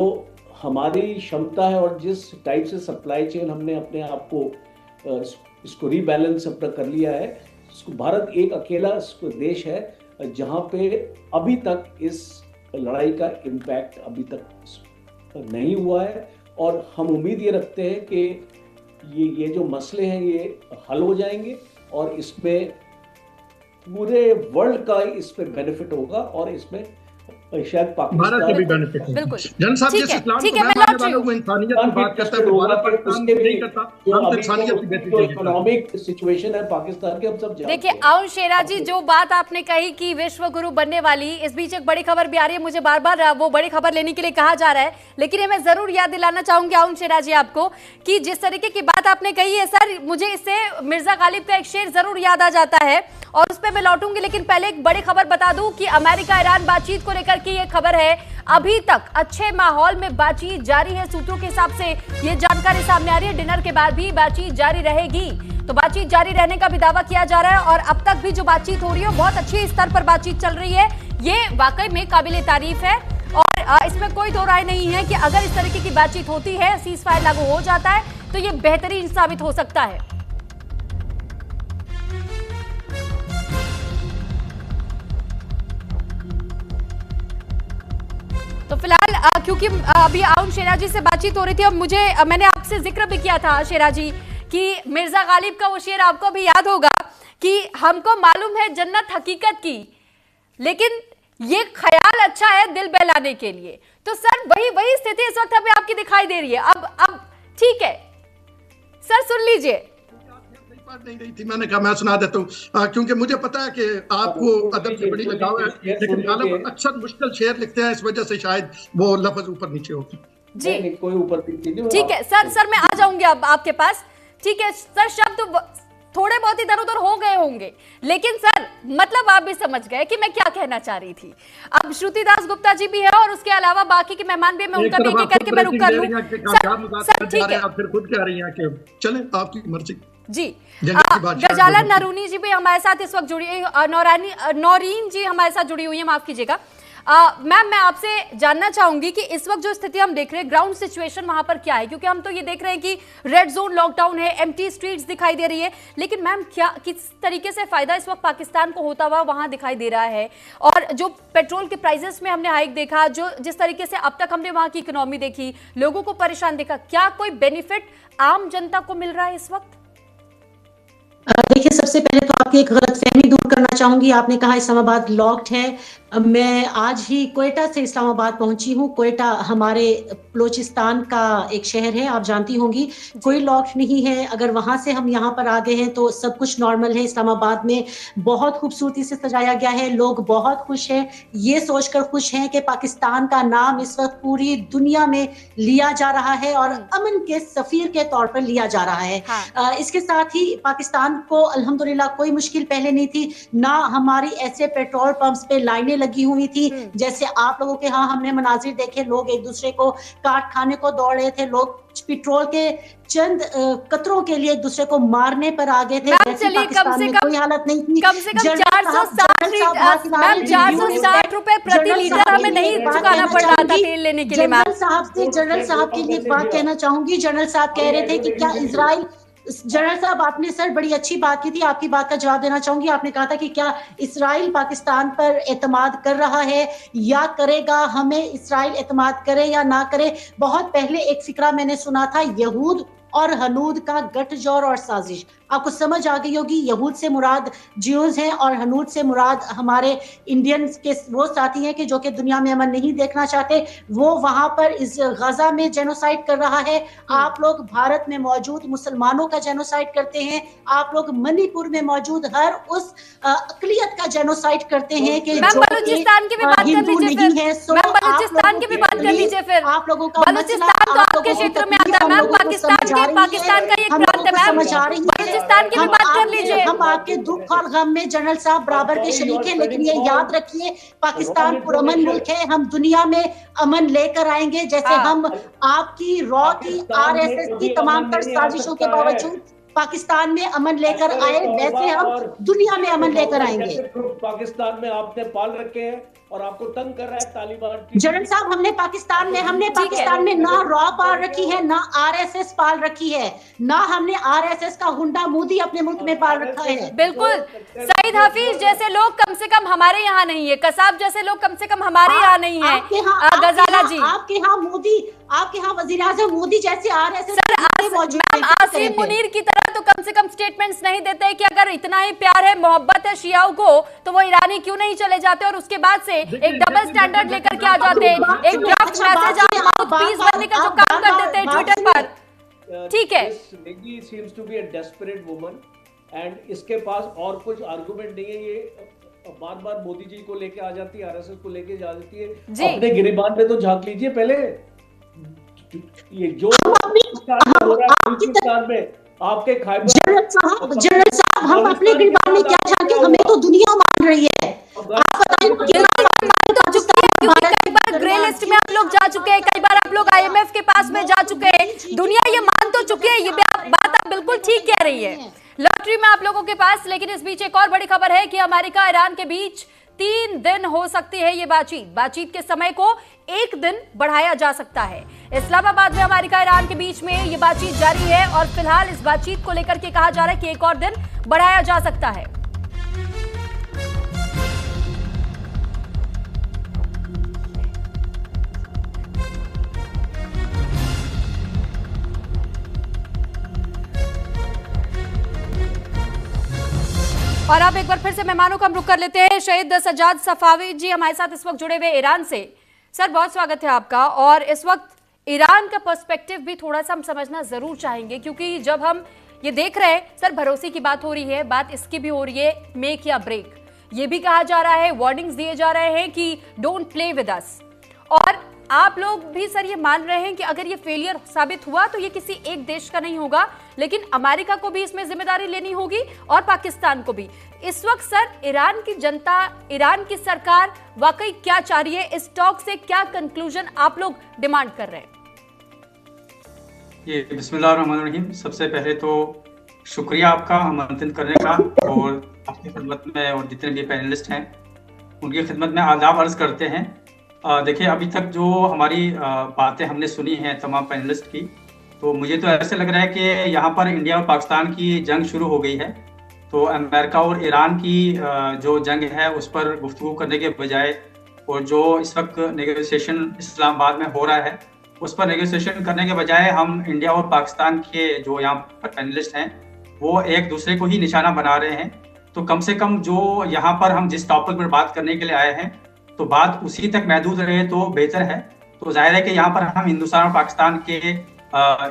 हमारी क्षमता है और जिस टाइप से सप्लाई चेन हमने अपने आप को इसको रीबैलेंस अपना कर लिया है, भारत एक अकेला देश है जहाँ पे अभी तक इस लड़ाई का इम्पैक्ट अभी तक नहीं हुआ है। और हम उम्मीद ये रखते हैं कि ये जो मसले हैं ये हल हो जाएंगे और इसमें पूरे वर्ल्ड का इस पे बेनिफिट होगा और इसमें शायद भारत के भी बेनिफिट है। बिल्कुल जन साहब जिस इस्लाम को मैं मानने वाला हूं, वो इंसानियत की बात करता है, वो भारत पाकिस्तान की नहीं करता। हम तो इंसानियत की बेहतरी चाहिए। इकोनॉमिक सिचुएशन है पाकिस्तान के, हम सब जानते हैं। देखिए आउन शेरा जी, जो बात आपने कही कि विश्व गुरु बनने वाली, इस बीच एक बड़ी खबर भी आ रही है, मुझे बार बार वो बड़ी खबर लेने के लिए कहा जा रहा है, लेकिन मैं जरूर याद दिलाना चाहूंगी आउन शेरा जी आपको कि जिस तरीके की बात आपने कही है सर, मुझे इससे मिर्जा गालिब का एक शेर जरूर याद आ जाता है और उस पर मैं लौटूंगी। लेकिन पहले एक बड़ी खबर बता दूं कि अमेरिका ईरान बातचीत को लेकर की ये खबर है। अभी तक अच्छे माहौल में बातचीत जारी है, सूत्रों के हिसाब से ये जानकारी सामने आ रही है। डिनर के बाद भी बातचीत जारी रहेगी, तो बातचीत जारी रहने का भी दावा किया जा रहा है और अब तक भी जो बातचीत हो रही है बहुत अच्छे स्तर पर बातचीत चल रही है। ये वाकई में काबिले तारीफ है और इसमें कोई दो राय नहीं है कि अगर इस तरीके की बातचीत होती है, सीज फायर लागू हो जाता है, तो ये बेहतरीन साबित हो सकता है। तो फिलहाल क्योंकि अभी आउन शेरा जी से बातचीत हो रही थी, और मैंने आपसे जिक्र भी किया था शेरा जी कि मिर्जा गालिब का वो शेर आपको भी याद होगा कि हमको मालूम है जन्नत हकीकत की, लेकिन ये ख्याल अच्छा है दिल बहलाने के लिए। तो सर वही स्थिति इस वक्त हमें आपकी दिखाई दे रही है। अब ठीक है सर, सुन लीजिए। नहीं रही थी, मैंने कहा मैं सुना देता हूँ क्योंकि मुझे पता है कि आपको अदब से बड़ी लगाव है, लेकिन गालिब अक्सर मुश्किल शेर लिखते हैं, इस वजह से शायद वो लफ्ज ऊपर नीचे होते जी। कोई ऊपर नीचे। ठीक है सर मैं आ जाऊंगी अब आपके पास। ठीक है सर, शब्द थोड़े बहुत इधर उधर हो गए होंगे, लेकिन सर मतलब आप भी समझ गए कि मैं क्या कहना चाह रही थी। अब श्रुति दास गुप्ता जी भी है और उसके अलावा बाकी के मेहमान भी, मैं उनका भी एक करके मैं रुक कर लूं। सर ठीक है, फिर खुद कह रही हैं कि चलें आपकी मर्जी जी। गजाला नरूनी जी भी हमारे साथ इस वक्त जुड़ी, नौरीन जी हमारे साथ जुड़ी हुई है, माफ कीजिएगा। मैम मैं आपसे जानना चाहूंगी कि इस वक्त जो स्थिति हम देख रहे हैं, ग्राउंड सिचुएशन वहां पर क्या है, क्योंकि हम तो ये देख रहे हैं कि रेड जोन लॉकडाउन है, एम्प्टी स्ट्रीट्स दिखाई दे रही है, लेकिन मैम क्या किस तरीके से फायदा इस वक्त पाकिस्तान को होता हुआ वहां दिखाई दे रहा है? और जो पेट्रोल के प्राइसेस में हमने हाइक देखा, जो जिस तरीके से अब तक हमने वहां की इकोनॉमी देखी, लोगों को परेशान देखा, क्या कोई बेनिफिट आम जनता को मिल रहा है इस वक्त? देखिए, सबसे पहले तो आपकी एक गलतफहमी दूर करना चाहूंगी। आपने कहा इस्लामाबाद लॉक्ड है। मैं आज ही क्वेटा से इस्लामाबाद पहुंची हूं। क्वेटा हमारे बलोचिस्तान का एक शहर है, आप जानती होंगी। कोई लॉक्ड नहीं है। अगर वहां से हम यहाँ पर आ गए हैं तो सब कुछ नॉर्मल है। इस्लामाबाद में बहुत खूबसूरती से सजाया गया है, लोग बहुत खुश हैं, ये सोचकर खुश हैं कि पाकिस्तान का नाम इस वक्त पूरी दुनिया में लिया जा रहा है और अमन के सफीर के तौर पर लिया जा रहा है। हाँ। इसके साथ ही पाकिस्तान को अल्हम्दुलिल्लाह कोई मुश्किल पहले नहीं थी, ना हमारी ऐसे पेट्रोल पंप्स पे लाइनें लगी हुई थी जैसे आप लोगों के यहाँ हमने मनाजिर देखे, लोग एक दूसरे को काट खाने को दौड़ रहे थे, लोग पेट्रोल के चंद कतरों के लिए एक दूसरे को मारने पर आ गए थे। पाकिस्तान में कोई हालत नहीं थी। कम से कम 460 रुपए प्रति लीटर हमें नहीं चुकाना पड़ रहा था तेल लेने के लिए। जनरल साहब के लिए एक बात कहना चाहूंगी। जनरल साहब कह रहे थे कि क्या इजराइल जनरल साहब, आपने सर बड़ी अच्छी बात की थी, आपकी बात का जवाब देना चाहूंगी। आपने कहा था कि क्या इस्राइल पाकिस्तान पर एतमाद कर रहा है या करेगा, हमें इस्राइल एतमाद करे या ना करे। बहुत पहले एक फिक्रा मैंने सुना था, यहूद और हनूद का गठजोड़ और साजिश। आपको समझ आ गई होगी, यहूद से मुराद ज्यूज हैं और हनूद से मुराद हमारे इंडियंस के वो साथी हैं कि जो कि दुनिया में अमन नहीं देखना चाहते। वो वहां पर इस गजा में जेनोसाइड कर रहा है। आप लोग भारत में मौजूद मुसलमानों का जेनोसाइड करते हैं। आप लोग मणिपुर में मौजूद हर उस अकलियत का जेनोसाइड करते हैं कि जो बलूचिस्तान की भी बात कर लीजिए फिर। बलूचिस्तान की भी बात कर लीजिए फिर। आप लोगों का बलूचिस्तान तो आपके क्षेत्र में आता है मैम, पाकिस्तान का एक प्रांत है मैम। समझ आ रही है, पाकिस्तान की भी बात कर लीजिए। हम आपके दुख और गम में जनरल साहब बराबर के शरीक हैं, लेकिन ये याद रखिए पाकिस्तान पुरअमन मुल्क है। हम दुनिया में अमन लेकर आएंगे, जैसे हम आपकी रॉ की आरएसएस की तमाम तर साजिशों के बावजूद पाकिस्तान में अमन लेकर आए, वैसे हम दुनिया में अमन लेकर आएंगे। पाकिस्तान में आपने पाल रखे हैं और आपको तंग कर रहा है तालिबान। जनरल साहब, हमने पाकिस्तान में ना रॉ पाल रखी है, ना आरएसएस पाल रखी है, ना हमने आरएसएस का हुंडा मोदी अपने मुल्क में पाल रखा है। बिल्कुल, सईद हफीज जैसे लोग कम से कम हमारे यहाँ नहीं है, कसाब जैसे लोग कम से कम हमारे यहाँ नहीं है। गजाला जी, आपके यहाँ मोदी, आपके यहाँ वजीर आज़म मोदी जैसे आरएसएस आसिम मुनीर की तरह तो कम से कम स्टेटमेंट्स नहीं देते कि अगर इतना ही प्यार है, मोहब्बत है शियाओं को, तो वो ईरानी क्यों नहीं चले जाते और उसके बाद से एक डबल स्टैंडर्ड लेकर के आ जाते हैं। एक ड्राफ्ट मैसेज आप माउथपीस बनने का जो काम कर देते हैं ट्विटर पर, ठीक है। She seems to be a desperate woman and इसके पास और कुछ आर्गुमेंट नहीं है। ये बार-बार मोदी जी को लेके आ जाती है, आरएसएस को लेके जा जाती है। अपने गिरिबान में तो झांक लीजिए पहले। ये जो हो रहा है पाकिस्तान में, आपके जनरल साहब, हम अपने गिरबान में क्या झांके, हमें तो दुनिया मान रही है। आप बताइए, कई बार ग्रे लिस्ट में आप लोग जा चुके हैं, कई बार आप लोग आईएमएफ के पास में जा चुके हैं, दुनिया ये मान तो चुकी है। ये बात आप बिल्कुल ठीक कह रही है। लॉटरी में आप लोगों के पास, लेकिन इस बीच एक और बड़ी खबर है कि अमेरिका ईरान के बीच 3 दिन हो सकती है ये बातचीत के समय को 1 दिन बढ़ाया जा सकता है। इस्लामाबाद में अमेरिका ईरान के बीच में ये बातचीत जारी है और फिलहाल इस बातचीत को लेकर के कहा जा रहा है कि 1 और दिन बढ़ाया जा सकता है। और अब एक बार फिर से मेहमानों का हम रुख कर लेते हैं। शहीद सज्जाद सफावी जी हमारे साथ इस वक्त जुड़े हुए ईरान से। सर, बहुत स्वागत है आपका। और इस वक्त ईरान का पर्सपेक्टिव भी थोड़ा सा हम समझना जरूर चाहेंगे, क्योंकि जब हम ये देख रहे हैं सर, भरोसे की बात हो रही है, बात इसकी भी हो रही है मेक या ब्रेक। ये भी कहा जा रहा है, वार्निंग्स दिए जा रहे हैं कि डोंट प्ले विद अस। और आप लोग भी सर ये मान रहे हैं कि अगर ये फेलियर साबित हुआ तो ये किसी एक देश का नहीं होगा, लेकिन अमेरिका को भी इसमें जिम्मेदारी लेनी होगी और पाकिस्तान को भी। इस वक्त सर ईरान की जनता, ईरान की सरकार वाकई क्या चाह रही है? इस टॉक से क्या कंक्लूजन आप लोग डिमांड कर रहे हैं? ये बिस्मिल्लाहिर्रहमानिर्रहीम। सबसे पहले तो शुक्रिया आपका आमंत्रित करने का, और आपकी खिदमत में और जितने भी पैनलिस्ट हैं उनकी खिदमत में आदाब अर्ज करते हैं। देखिए, अभी तक जो हमारी बातें हमने सुनी हैं तमाम पैनलिस्ट की, तो मुझे तो ऐसे लग रहा है कि यहाँ पर इंडिया और पाकिस्तान की जंग शुरू हो गई है। तो अमेरिका और ईरान की जो जंग है उस पर गुफ्तगू करने के बजाय, और जो इस वक्त नेगोशिएशन इस्लामाबाद में हो रहा है उस पर नेगोशिएशन करने के बजाय, हम इंडिया और पाकिस्तान के जो यहाँ पर पैनलिस्ट हैं वो एक दूसरे को ही निशाना बना रहे हैं। तो कम से कम जो यहाँ पर हम जिस टॉपिक पर बात करने के लिए आए हैं, तो बात उसी तक महदूद रहे तो बेहतर है। तो जाहिर है कि यहाँ पर हम हिंदुस्तान और पाकिस्तान के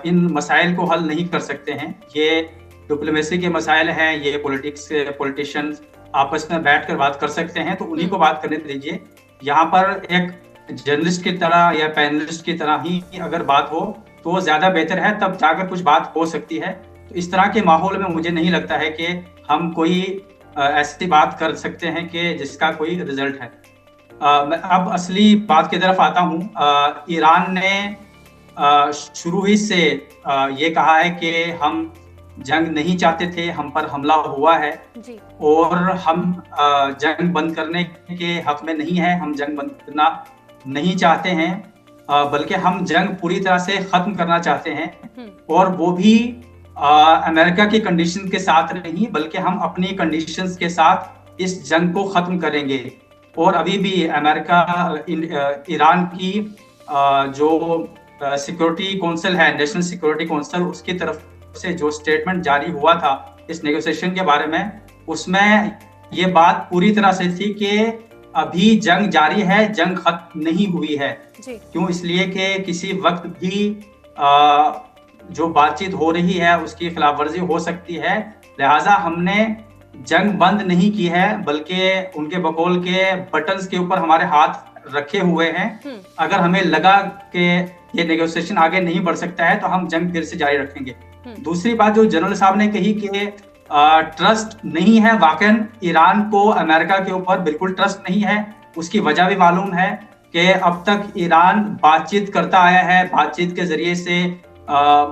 इन मसाइल को हल नहीं कर सकते हैं। ये डिप्लोमेसी के मसाइल हैं, ये पॉलिटिशियंस आपस में बैठकर बात कर सकते हैं, तो उन्हीं को बात करने दीजिए। यहाँ पर एक जर्नलिस्ट की तरह या पैनलिस्ट की तरह ही अगर बात हो तो ज्यादा बेहतर है, तब जाकर कुछ बात हो सकती है। तो इस तरह के माहौल में मुझे नहीं लगता है कि हम कोई ऐसी बात कर सकते हैं कि जिसका कोई रिजल्ट है। मैं अब असली बात की तरफ आता हूँ। ईरान ने शुरू ही से ये कहा है कि हम जंग नहीं चाहते थे, हम पर हमला हुआ है जी। और हम जंग बंद करने के हक में नहीं है, हम जंग बंद करना नहीं चाहते हैं, बल्कि हम जंग पूरी तरह से खत्म करना चाहते हैं। और वो भी अमेरिका की कंडीशन के साथ नहीं, बल्कि हम अपनी कंडीशंस के साथ इस जंग को खत्म करेंगे। और अभी भी अमेरिका ईरान की जो सिक्योरिटी काउंसिल है, नेशनल सिक्योरिटी काउंसिल, उसकी तरफ से जो स्टेटमेंट जारी हुआ था इस नेगोशिएशन के बारे में, उसमें ये बात पूरी तरह से थी कि अभी जंग जारी है, जंग खत्म नहीं हुई है। क्यों? इसलिए कि किसी वक्त भी जो बातचीत हो रही है उसकी खिलाफवर्जी हो सकती है, लिहाजा हमने जंग बंद नहीं की है, बल्कि उनके बकौल के बटन्स के ऊपर हमारे हाथ रखे हुए हैं। अगर हमें लगा कि ये नेगोशिएशन आगे नहीं बढ़ सकता है तो हम जंग फिर से जारी रखेंगे। दूसरी बात जो जनरल साहब ने कही कि ट्रस्ट नहीं है, वाकई ईरान को अमेरिका के ऊपर बिल्कुल ट्रस्ट नहीं है। उसकी वजह भी मालूम है कि अब तक ईरान बातचीत करता आया है, बातचीत के जरिए से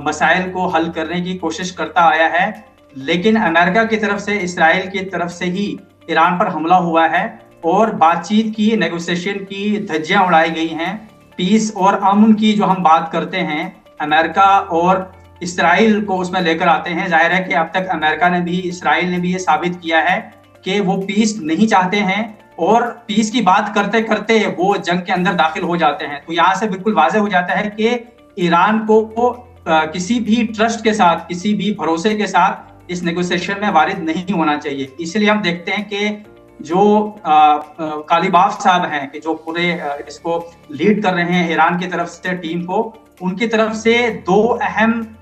मसाइल को हल करने की कोशिश करता आया है, लेकिन अमेरिका की तरफ से, इस्राइल की तरफ से ही ईरान पर हमला हुआ है और बातचीत की, नेगोशिएशन की धज्जियां उड़ाई गई हैं। पीस और अमन की जो हम बात करते हैं, अमेरिका और इस्राइल को उसमें लेकर आते हैं। जाहिर है कि अब तक अमेरिका ने भी, इस्राइल ने भी ये साबित किया है कि वो पीस नहीं चाहते हैं और पीस की बात करते करते वो जंग के अंदर दाखिल हो जाते हैं। तो यहाँ से बिल्कुल वाज़ेह हो जाता है कि ईरान को किसी भी ट्रस्ट के साथ, किसी भी भरोसे के साथ इस नेगोशिएशन में वारिद नहीं होना चाहिए। इसलिए हम देखते हैं कि जो कालीबाफ साहब हैं, कि जो पूरे इसको लीड कर रहे हैं ईरान की तरफ से टीम को, उनकी तरफ से दो अहम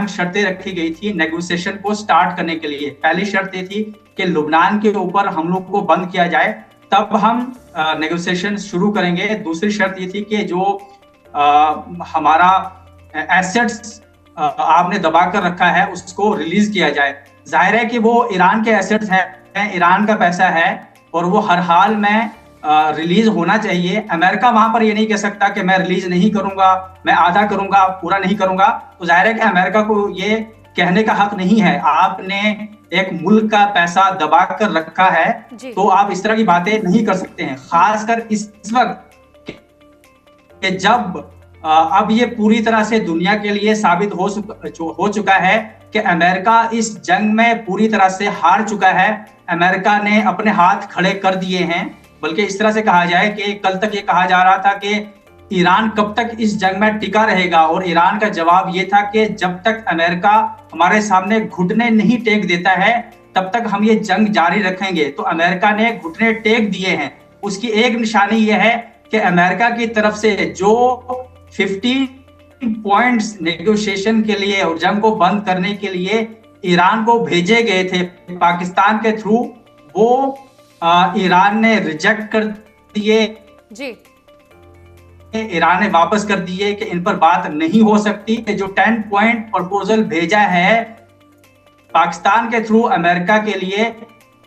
शर्तें रखी गई थी नेगोशिएशन को स्टार्ट करने के लिए। पहली शर्त ये थी कि लुबनान के ऊपर हमलों को बंद किया जाए, तब हम नेगोशिएशन शुरू करेंगे। दूसरी शर्त ये थी कि जो हमारा एसेट्स आपने दबा कर रखा है उसको रिलीज किया जाए। जाहिर है कि वो ईरान के एसेट्स हैं, ईरान का पैसा है और वो हर हाल में रिलीज होना चाहिए। अमेरिका वहां पर ये नहीं कह सकता कि मैं रिलीज नहीं करूंगा, मैं आधा करूंगा, पूरा नहीं करूंगा। तो जाहिर है कि अमेरिका को ये कहने का हक नहीं है। आपने एक मुल्क का पैसा दबा कर रखा है तो आप इस तरह की बातें नहीं कर सकते हैं, खासकर इस वक्त कि जब अब ये पूरी तरह से दुनिया के लिए साबित हो चुका है कि अमेरिका इस जंग में पूरी तरह से हार चुका है। अमेरिका ने अपने हाथ खड़े कर दिए हैं। बल्कि इस तरह से कहा जाए कि कल तक ये कहा जा रहा था कि ईरान कब तक इस जंग में टिका रहेगा, और ईरान का जवाब ये था कि जब तक अमेरिका हमारे सामने घुटने नहीं टेक देता है तब तक हम ये जंग जारी रखेंगे। तो अमेरिका ने घुटने टेक दिए हैं। उसकी एक निशानी ये है कि अमेरिका की तरफ से जो 15 पॉइंट्स नेगोशिएशन के लिए और जंग को बंद करने के लिए ईरान को भेजे गए थे पाकिस्तान के थ्रू, वो ईरान ने रिजेक्ट कर दिए जी। ईरान ने वापस कर दिए कि इन पर बात नहीं हो सकती। जो 10 पॉइंट प्रपोजल भेजा है पाकिस्तान के थ्रू अमेरिका के लिए,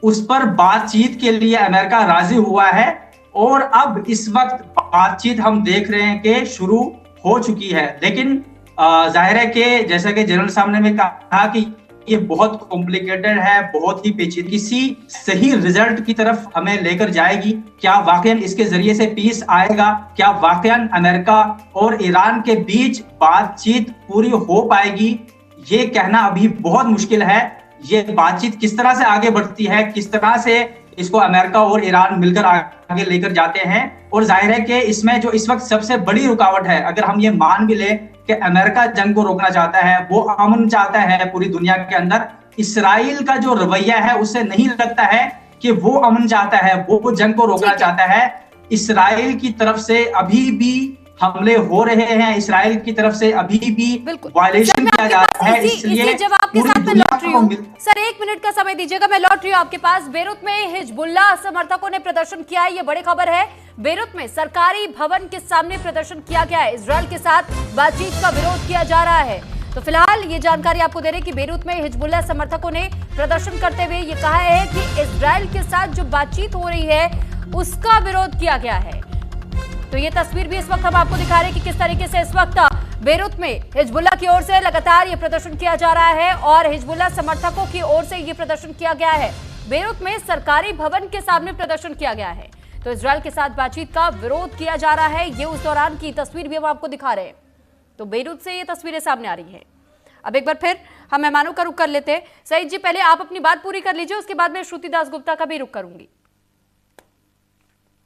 उस पर बातचीत के लिए अमेरिका राजी हुआ है और अब इस वक्त बातचीत हम देख रहे हैं कि शुरू हो चुकी है। लेकिन जाहिर है कि जैसा कि जनरल साहब ने भी कहा कि ये बहुत कॉम्प्लिकेटेड है, बहुत ही पेचीदा, किसी सही रिजल्ट की तरफ हमें लेकर जाएगी। क्या वाकई इसके जरिए से पीस आएगा? क्या वाकई अमेरिका और ईरान के बीच बातचीत पूरी हो पाएगी? ये कहना अभी बहुत मुश्किल है। ये बातचीत किस तरह से आगे बढ़ती है, किस तरह से इसको अमेरिका और ईरान मिलकर आगे लेकर जाते हैं। और जाहिर है कि इसमें जो इस वक्त सबसे बड़ी रुकावट है, अगर हम ये मान भी लें कि अमेरिका जंग को रोकना चाहता है, वो अमन चाहता है पूरी दुनिया के अंदर, इस्राइल का जो रवैया है उससे नहीं लगता है कि वो अमन चाहता है, वो जंग को रोकना चाहता है। इस्राइल की तरफ से अभी भी हमले हो रहे हैं, इस्राइल की तरफ से अभी भी वायलेशन किया जा रहा है। इसलिए जवाब के साथ मैं लौट रही हूँ सर, 1 मिनट का समय दीजिएगा, मैं लौट रही हूँ आपके पास। बेरूत में हिजबुल्लाह समर्थकों ने प्रदर्शन किया है, ये बड़ी खबर है। बेरूत में सरकारी भवन के सामने प्रदर्शन किया गया है, इजरायल के साथ बातचीत का विरोध किया जा रहा है। तो फिलहाल ये जानकारी आपको दे रहे कि बेरूत में हिजबुल्लाह समर्थकों ने प्रदर्शन करते हुए ये कहा है कि इजरायल के साथ जो बातचीत हो रही है उसका विरोध किया गया है। तो ये तस्वीर भी इस वक्त हम आपको दिखा रहे हैं कि किस तरीके से इस वक्त बेरूत में हिजबुल्लाह की ओर से लगातार ये प्रदर्शन किया जा रहा है और हिजबुल्लाह समर्थकों की ओर से ये प्रदर्शन किया गया है। बेरूत में सरकारी भवन के सामने प्रदर्शन किया गया है, तो इजरायल के साथ बातचीत का विरोध किया जा रहा है। ये उस दौरान की तस्वीर भी हम आपको दिखा रहे हैं। तो बेरूत से ये तस्वीरें सामने आ रही है। अब एक बार फिर हम मेहमानों का रुख कर लेते हैं। सईद जी, पहले आप अपनी बात पूरी कर लीजिए, उसके बाद मैं श्रुति दासगुप्ता का भी रुख करूंगी।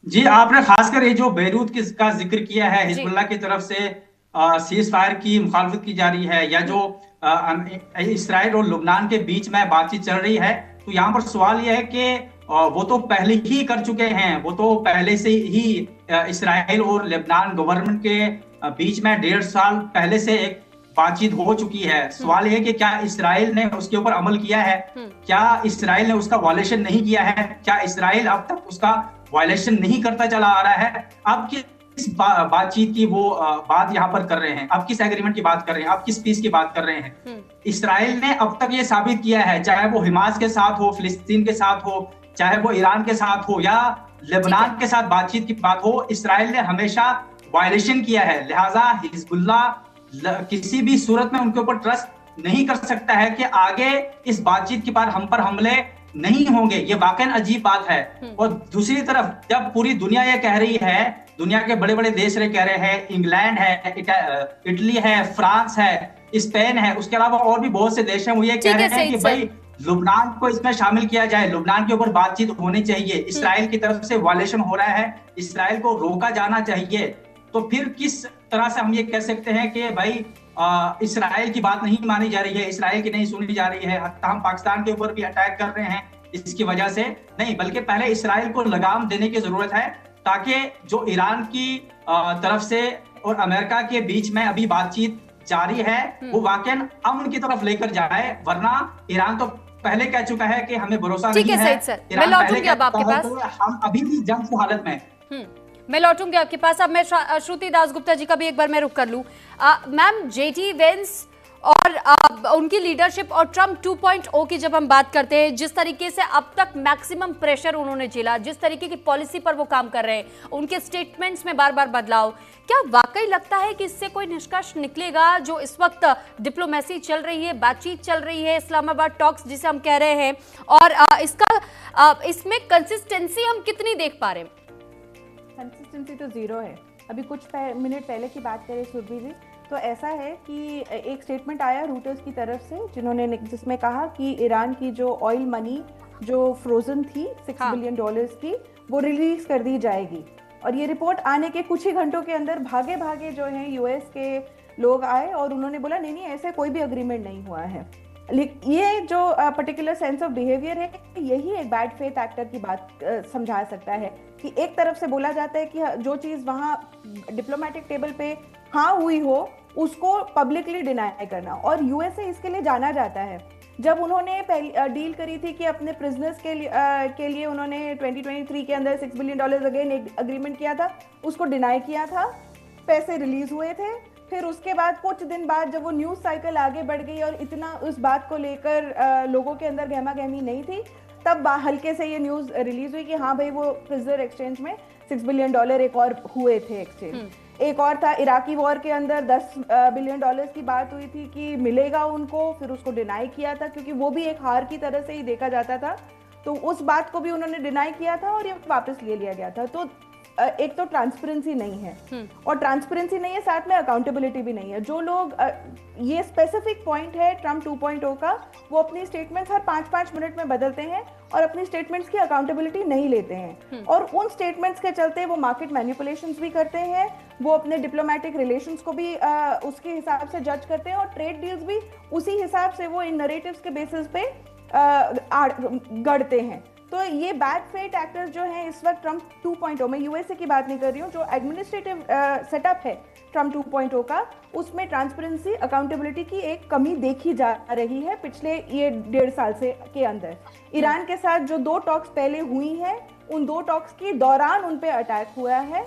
जी, आपने खासकर ये जो बेरूत का जिक्र किया है, हिजबुल्लाह की तरफ से सीज फायर की मुखालफत की जा रही है, या जो इसराइल और लुबनान के बीच में बातचीत चल रही है, तो यहाँ पर सवाल यह है कि वो तो पहले ही कर चुके हैं, वो तो पहले से ही इसराइल और लेबनान गवर्नमेंट के बीच में 1.5 साल पहले से एक बातचीत हो चुकी है। सवाल यह है कि क्या इसराइल ने उसके ऊपर अमल किया है, क्या इसराइल ने उसका वायलेशन नहीं किया है, क्या इसराइल अब तक उसका वायलेशन नहीं करता चला आ रहा है? अब किस बातचीत की वो बात यहाँ पर कर रहे हैं, अब किस एग्रीमेंट की बात कर रहे हैं, अब किस पीस की बात कर रहे हैं? इसराइल ने अब तक ये साबित किया है, चाहे वो हमास के साथ हो, फिलिस्तीन के साथ हो, चाहे वो ईरान के साथ हो या लेबनान के साथ बातचीत की बात हो, इसराइल ने हमेशा वायलेशन किया है। लिहाजा हिजबुल्लाह किसी भी सूरत में उनके ऊपर ट्रस्ट नहीं कर सकता है कि आगे इस बातचीत के बाद हम पर हमले नहीं होंगे। ये वाकई अजीब बात है। और दूसरी तरफ जब पूरी दुनिया ये कह रही है, दुनिया के बड़े बड़े देश कह रहे हैं, इंग्लैंड है, इटली है, फ्रांस है, स्पेन है, उसके अलावा और भी बहुत से देश हैं, वो ये कह रहे हैं कि भाई लुबनान को इसमें शामिल किया जाए, लुबनान के ऊपर बातचीत होनी चाहिए, इसराइल की तरफ से वायलेशन हो रहा है, इसराइल को रोका जाना चाहिए। तो फिर किस तरह से हम ये कह सकते हैं कि भाई इसराइल की बात नहीं मानी जा रही है, इसराइल की नहीं सुनी जा रही है, हम पाकिस्तान के ऊपर भी अटैक कर रहे हैं इसकी वजह से? नहीं, बल्कि पहले इसराइल को लगाम देने की जरूरत है, ताकि जो ईरान की तरफ से और अमेरिका के बीच में अभी बातचीत जारी है वो वाकई अमन की तरफ लेकर जाए। वरना ईरान तो पहले कह चुका है कि हमें भरोसा नहीं है। मैं लौटूंगी अब आपके पास, हम अभी भी जंग की हालत में। मैं लौटूंगी आपके पास। अब मैं श्रुति दासगुप्ता जी का भी एक बार मैं रुख कर लूं। मैम, जेडी वेंस और उनकी लीडरशिप और ट्रम्प 2.0 की जब हम बात करते हैं, जिस तरीके से अब तक मैक्सिमम प्रेशर उन्होंने झेला, जिस तरीके की पॉलिसी पर वो काम कर रहे हैं, उनके स्टेटमेंट्स में बार बार बदलाव, क्या वाकई लगता है कि इससे कोई निष्कर्ष निकलेगा? जो इस वक्त डिप्लोमेसी चल रही है, बातचीत चल रही है, इस्लामाबाद टॉक्स जिसे हम कह रहे हैं, और इसमें कंसिस्टेंसी हम कितनी देख पा रहे हैं? कंसिस्टेंसी तो जीरो है। अभी कुछ मिनट पहले की बात करें सुरभि जी, तो ऐसा है कि एक स्टेटमेंट आया रूटर्स की तरफ से, जिसमें कहा कि ईरान की जो ऑयल मनी जो फ्रोजन थी $6 बिलियन की, वो रिलीज कर दी जाएगी। और ये रिपोर्ट आने के कुछ ही घंटों के अंदर भागे भागे जो है यूएस के लोग आए और उन्होंने बोला नहीं ऐसे कोई भी अग्रीमेंट नहीं हुआ है। ये जो पर्टिकुलर सेंस ऑफ बिहेवियर है, यही एक बैड फेथ एक्टर की बात समझा सकता है कि एक तरफ से बोला जाता है कि जो चीज़ वहाँ डिप्लोमेटिक टेबल पे हाँ हुई हो उसको पब्लिकली डिनाई करना, और यूएसए इसके लिए जाना जाता है। जब उन्होंने डील करी थी कि अपने प्रिजनर्स के लिए उन्होंने 2023 के अंदर $6 बिलियन अगेन एक अग्रीमेंट किया था, उसको डिनाई किया था, पैसे रिलीज हुए थे। फिर उसके बाद कुछ दिन बाद जब वो न्यूज़ साइकिल आगे बढ़ गई और इतना उस बात को लेकर लोगों के अंदर गहमा गहमी नहीं थी, तब हल्के से ये न्यूज़ रिलीज हुई कि हाँ भाई वो प्रिजनर एक्सचेंज में $6 बिलियन एक और हुए थे एक्सचेंज। एक और था इराकी वॉर के अंदर $10 बिलियन की बात हुई थी कि मिलेगा उनको, फिर उसको डिनाई किया था क्योंकि वो भी एक हार की तरह से ही देखा जाता था, तो उस बात को भी उन्होंने डिनाई किया था और ये वापस ले लिया गया था। तो एक तो ट्रांसपेरेंसी नहीं है और ट्रांसपेरेंसी नहीं है, साथ में अकाउंटेबिलिटी भी नहीं है। जो लोग ये स्पेसिफिक पॉइंट है ट्रम्प 2.0 का, वो अपनी स्टेटमेंट्स हर 5-5 मिनट में बदलते हैं और अपनी स्टेटमेंट्स की अकाउंटेबिलिटी नहीं लेते हैं, और उन स्टेटमेंट्स के चलते वो मार्केट मैनिपुलेशंस भी करते हैं, वो अपने डिप्लोमेटिक रिलेशंस को भी उसके हिसाब से जज करते हैं और ट्रेड डील्स भी उसी हिसाब से वो इन नरेटिव्स के बेसिस पे गढ़ते हैं। तो ये बैड फेट एक्टर्स जो हैं इस वक्त ट्रम्प 2.0 में, यूएसए की बात नहीं कर रही हूँ, जो एडमिनिस्ट्रेटिव सेटअप है ट्रम्प 2.0 का, उसमें ट्रांसपेरेंसी अकाउंटेबिलिटी की एक कमी देखी जा रही है पिछले ये 1.5 साल से के अंदर। ईरान के साथ जो 2 टॉक्स पहले हुई हैं, उन 2 टॉक्स के दौरान उन पे अटैक हुआ है।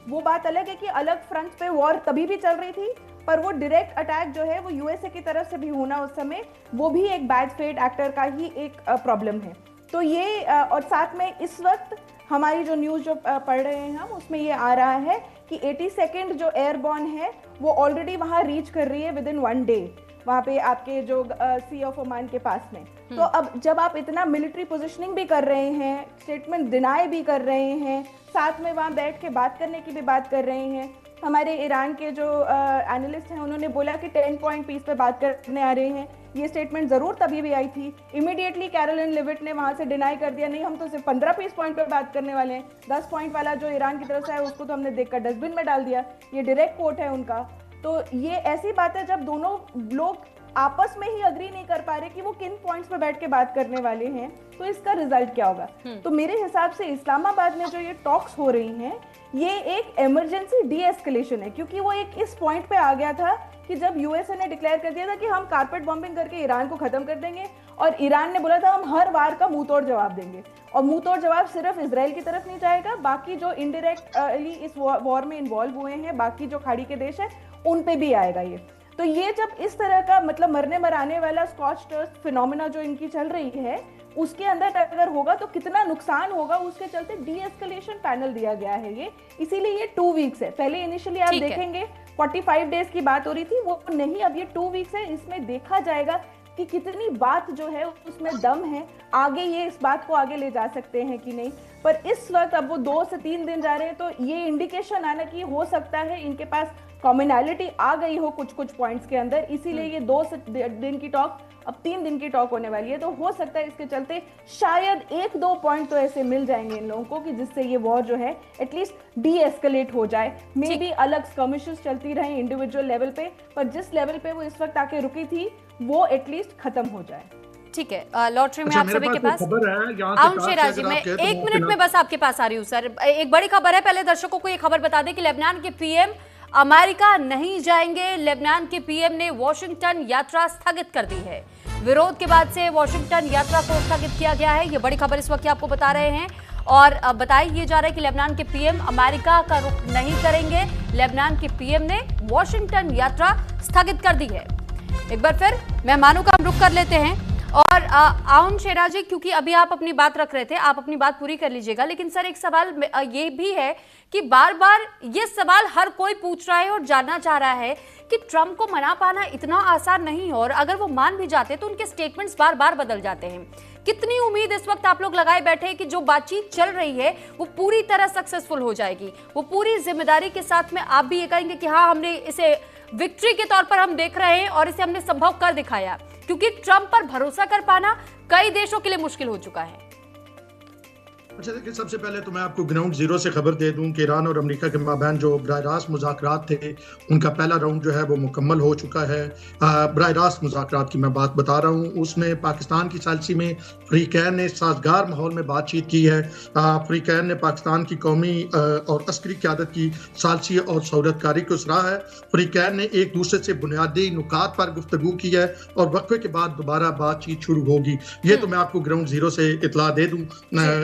वो बात अलग है कि अलग फ्रंट पे वॉर तभी भी चल रही थी, पर वो डायरेक्ट अटैक जो है वो यूएसए की तरफ से भी होना उस समय, वो भी एक बैड फेट एक्टर का ही एक प्रॉब्लम है। तो ये और साथ में इस वक्त हमारी जो न्यूज़ जो पढ़ रहे हैं हम, उसमें ये आ रहा है कि 82nd जो एयरबॉर्न है वो ऑलरेडी वहाँ रीच कर रही है विदिन 1 डे, वहाँ पे आपके जो सी ऑफ ओमान के पास में। तो अब जब आप इतना मिलिट्री पोजीशनिंग भी कर रहे हैं, स्टेटमेंट डिनाई भी कर रहे हैं, साथ में वहाँ बैठ के बात करने की भी बात कर रहे हैं, हमारे ईरान के जो एनालिस्ट हैं उन्होंने बोला कि 10 पॉइंट पीस पे बात करने आ रहे हैं। ये स्टेटमेंट जरूर तभी भी आई थी। इमीडिएटली कैरोलिन लिविट ने वहां से डिनाई कर दिया, नहीं हम तो सिर्फ 15 पीस पॉइंट पे बात करने वाले हैं। 10 पॉइंट वाला जो ईरान की तरफ से है उसको तो हमने देखकर डस्टबिन में डाल दिया। ये डायरेक्ट कोट है उनका। तो ये ऐसी बात है जब दोनों लोग आपस में ही अग्री नहीं कर पा रहे कि वो किन पॉइंट्स पे बैठ के बात करने वाले हैं, तो इसका रिजल्ट क्या होगा। तो मेरे हिसाब से इस्लामाबाद में जो ये टॉक्स हो रही हैं, ये एक इमरजेंसी डी एस्केलेशन है, क्योंकि वो एक इस पॉइंट पे आ गया था कि जब यूएसए ने डिक्लेयर कर दिया था कि हम कारपेट बॉम्बिंग करके ईरान को खत्म कर देंगे, और ईरान ने बोला था हम हर वार का मुंह तोड़ जवाब देंगे। और मुंह तोड़ जवाब सिर्फ इजराइल की तरफ नहीं जाएगा, बाकी जो इनडायरेक्टली इस वॉर में इन्वॉल्व हुए हैं, बाकी जो खाड़ी के देश है, उन पे भी आएगा ये। तो ये जब इस तरह का मतलब मरने मराने वाला स्कॉच टर्स्ट फिनोमेना जो इनकी चल रही है, उसके अंदर अगर होगा तो कितना नुकसान होगा, उसके चलते डी एस्केलेशन पैनल दिया गया है ये। इसीलिए ये 2 वीक्स है। पहले इनिशियली आप देखेंगे 45 डेज की बात हो रही थी, वो नहीं, अब ये 2 वीक्स है। इसमें देखा जाएगा कि कितनी बात जो है उसमें दम है, आगे ये इस बात को आगे ले जा सकते हैं कि नहीं। पर इस वक्त अब वो 2 से 3 दिन जा रहे हैं, तो ये इंडिकेशन आना कि हो सकता है इनके पास कॉमनैलिटी आ गई हो कुछ कुछ पॉइंट्स के अंदर। इसीलिए ये 2 से दिन की टॉक अब 3 दिन की टॉक होने वाली है। तो हो सकता है इसके चलते शायद 1-2 पॉइंट तो ऐसे मिल जाएंगे इन लोगों को कि जिससे ये वॉर जो है एटलीस्ट डी एस्केलेट हो जाए। मे बी अलग स्कर्मिशेस चलती रहे इंडिविजुअल लेवल पे, पर जिस लेवल पे वो इस वक्त आके रुकी थी वो एटलीस्ट खत्म हो जाए। ठीक है, लॉटरी में आप सभी के पास आउन शेराजी में 1 मिनट में बस आपके पास आ रही हूँ सर। एक बड़ी खबर है, पहले दर्शकों को ये खबर बता दें कि लेबनान के पीएम अमेरिका नहीं जाएंगे। लेबनान के पीएम ने वॉशिंगटन यात्रा स्थगित कर दी है। विरोध के बाद से वॉशिंगटन यात्रा को स्थगित किया गया है। ये बड़ी खबर इस वक्त आपको बता रहे हैं, और बताया ये जा रहा है कि लेबनान के पीएम अमेरिका का रुख नहीं करेंगे। लेबनान के पीएम ने वॉशिंगटन यात्रा स्थगित कर दी है। एक बार फिर मेहमानों का हम रुख कर लेते हैं। और आउन शेराजी, क्योंकि अभी आप अपनी बात रख रहे थे, आप अपनी बात पूरी कर लीजिएगा, लेकिन सर एक सवाल ये भी है कि बार बार ये सवाल हर कोई पूछ रहा है और जानना चाह रहा है कि ट्रंप को मना पाना इतना आसान नहीं है, और अगर वो मान भी जाते तो उनके स्टेटमेंट्स बार बार बदल जाते हैं। कितनी उम्मीद इस वक्त आप लोग लगाए बैठे हैं कि जो बातचीत चल रही है वो पूरी तरह सक्सेसफुल हो जाएगी, वो पूरी जिम्मेदारी के साथ में आप भी ये कहेंगे कि हाँ हमने इसे विक्ट्री के तौर पर हम देख रहे हैं और इसे हमने संभव कर दिखाया, क्योंकि ट्रंप पर भरोसा कर पाना कई देशों के लिए मुश्किल हो चुका है। अच्छा देखिए, सबसे पहले तो मैं आपको ग्राउंड जीरो से खबर दे दूं कि ईरान और अमेरिका के माबैन जो बराह रास्त मुज़ाकरात थे, उनका पहला राउंड जो है वो मुकम्मल हो चुका है। बराह रास्त मुज़ाकरात की मैं बात बता रहा हूं, उसमें पाकिस्तान की सालसी में फ़रीक़ैन ने साजगार माहौल में बातचीत की है। फ़रीक़ैन ने पाकिस्तान की कौमी और अस्करी क़यादत की सालसी और सौरतकारी को सराहा है। फ़रीक़ैन ने एक दूसरे से बुनियादी नुकात पर गुफ्तगू की है और वक्फे के बाद दोबारा बातचीत शुरू होगी। ये तो मैं आपको ग्राउंड जीरो से इतला दे दूँ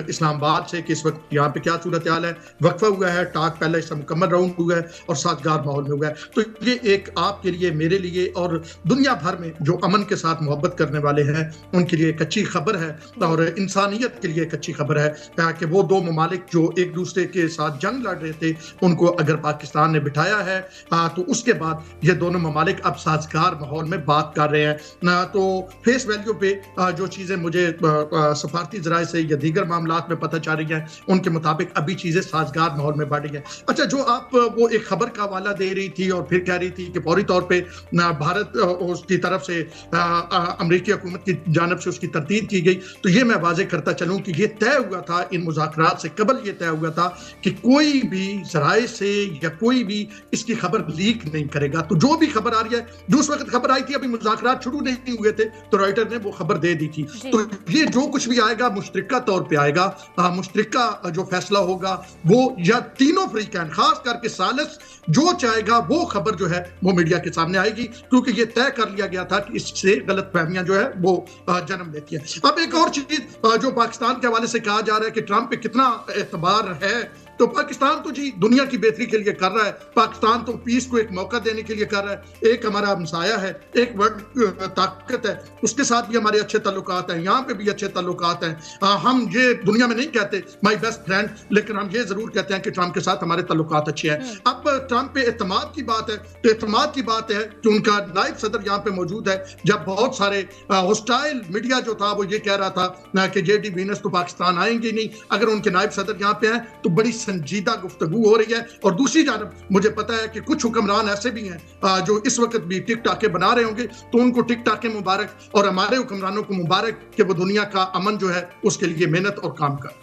इस्लामाबाद से कि इस वक्त यहाँ पे क्या सूरत हाल है। वक्फा हुआ है, टाक पहले इसका मुकम्मल राउंड हुआ है और साजगार माहौल में हुआ है। तो ये एक आपके लिए, मेरे लिए और दुनिया भर में जो अमन के साथ मोहब्बत करने वाले हैं उनके लिए एक अच्छी खबर है, और इंसानियत के लिए एक अच्छी खबर है कि वो 2 ममालिक जो एक दूसरे के साथ जंग लड़ रहे थे उनको अगर पाकिस्तान ने बिठाया है तो उसके बाद ये दोनों ममालिक अब साजगार माहौल में बात कर रहे हैं। तो फेस वैल्यू पे जो चीज़ें मुझे सफारती ज़राए से या दीगर मामलात में पता चल रही है उनके मुताबिक अभी चीजें साजगार माहौल में बढ़ रही है। अच्छा, जो आप वो एक खबर का हवाला दे रही थी और फिर कह रही थी कि फौरी तौर पे भारत उसकी तरफ से अमेरिकी हुकूमत की जानब से उसकी तरदीद की गई, तो ये मैं वाज़ेह करता चलूं कि ये तय हुआ था, इन मुज़ाकरात से कबल ये तय हुआ था कि कोई भी ज़राए से या कोई भी इसकी खबर लीक नहीं करेगा। तो जो भी खबर आ रही है, जो उस वक्त खबर आई थी अभी मुज़ाकरात शुरू नहीं हुए थे तो रॉयटर ने वो खबर दे दी थी। तो ये जो कुछ भी आएगा मुश्तरका तौर पर आएगा। मुश्तरका जो फैसला होगा वो या तीनों फ़रीक़ैन, खास करके सालिस जो चाहेगा वो खबर जो है वो मीडिया के सामने आएगी, क्योंकि ये तय कर लिया गया था कि इससे गलतफहमियां जो है वो जन्म लेती है। अब एक और चीज जो पाकिस्तान के हवाले से कहा जा रहा है कि ट्रंप पे कितना एतबार है, तो पाकिस्तान तो जी दुनिया की बेहतरी के लिए कर रहा है। पाकिस्तान तो पीस को एक मौका देने के लिए कर रहा है। एक हमारा हमसाया है, एक वर्ल्ड ताकत है, उसके साथ भी हमारे अच्छे ताल्लुकात हैं, यहाँ पे भी अच्छे ताल्लुकात हैं। हम ये दुनिया में नहीं कहते माई बेस्ट फ्रेंड, लेकिन हम ये जरूर कहते हैं कि ट्रंप के साथ हमारे ताल्लुकात अच्छे हैं। अब ट्रंप पे एतमाद की बात है, तो एतमाद की बात है कि उनका नायब सदर यहाँ पे मौजूद है। जब बहुत सारे होस्टाइल मीडिया जो था वो ये कह रहा था कि JD Vance तो पाकिस्तान आएंगे नहीं, अगर उनके नायब सदर यहाँ पे हैं तो बड़ी संजीदा गुफ्तगू हो रही है। और दूसरी जानब मुझे पता है कि कुछ हुक्मरान ऐसे भी हैं जो इस वक्त भी टिक टाके बना रहे होंगे, तो उनको टिक टाके मुबारक और हमारे हुक्मरानों को मुबारक कि वो दुनिया का अमन जो है उसके लिए मेहनत और काम कर।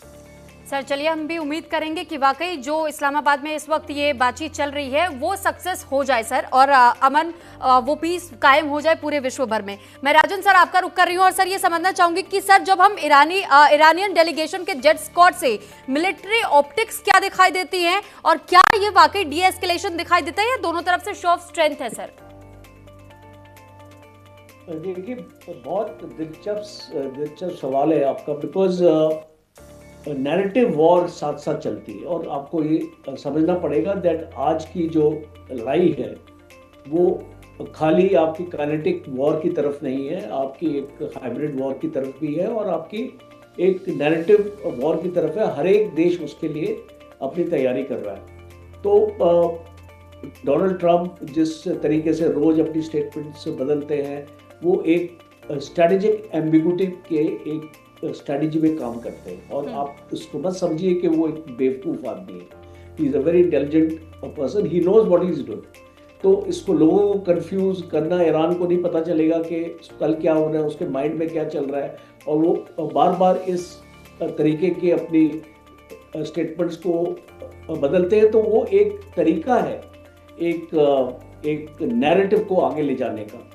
सर चलिए हम भी उम्मीद करेंगे कि वाकई जो इस्लामाबाद में इस वक्त ये बातचीत चल रही है वो सक्सेस हो जाए सर, और अमन वो पीस कायम हो जाए पूरे विश्व भर में। मैं राजन सर आपका रुख कर रही हूँ और सर ये समझना चाहूंगी कि सर जब हम ईरानियन डेलीगेशन के जेट स्क्वाड से मिलिट्री ऑप्टिक्स क्या दिखाई देती हैं, और क्या ये वाकई डी एस्केलेशन दिखाई देता है या दोनों तरफ से शो ऑफ स्ट्रेंथ है सर? देखिए बहुत दिलचस्प सवाल है आपका, बिकॉज नैरेटिव वॉर साथ साथ चलती है और आपको ये समझना पड़ेगा दैट आज की जो लड़ाई है वो खाली आपकी काइनेटिक वॉर की तरफ नहीं है, आपकी एक हाइब्रिड वॉर की तरफ भी है और आपकी एक नैरेटिव वॉर की तरफ है। हर एक देश उसके लिए अपनी तैयारी कर रहा है। तो डोनाल्ड ट्रंप जिस तरीके से रोज अपनी स्टेटमेंट्स बदलते हैं वो एक स्ट्रैटेजिक एम्बिगुइटी के एक स्ट्रैटेजी में काम करते हैं, और आप इसको मत समझिए कि वो एक बेवकूफ आदमी है। He is a very intelligent person, he knows what he is doing. तो इसको लोगों को कंफ्यूज करना, ईरान को नहीं पता चलेगा कि कल क्या हो रहा है, उसके माइंड में क्या चल रहा है, और वो बार बार इस तरीके के अपनी स्टेटमेंट्स को बदलते हैं। तो वो एक तरीका है एक नैरेटिव को आगे ले जाने का,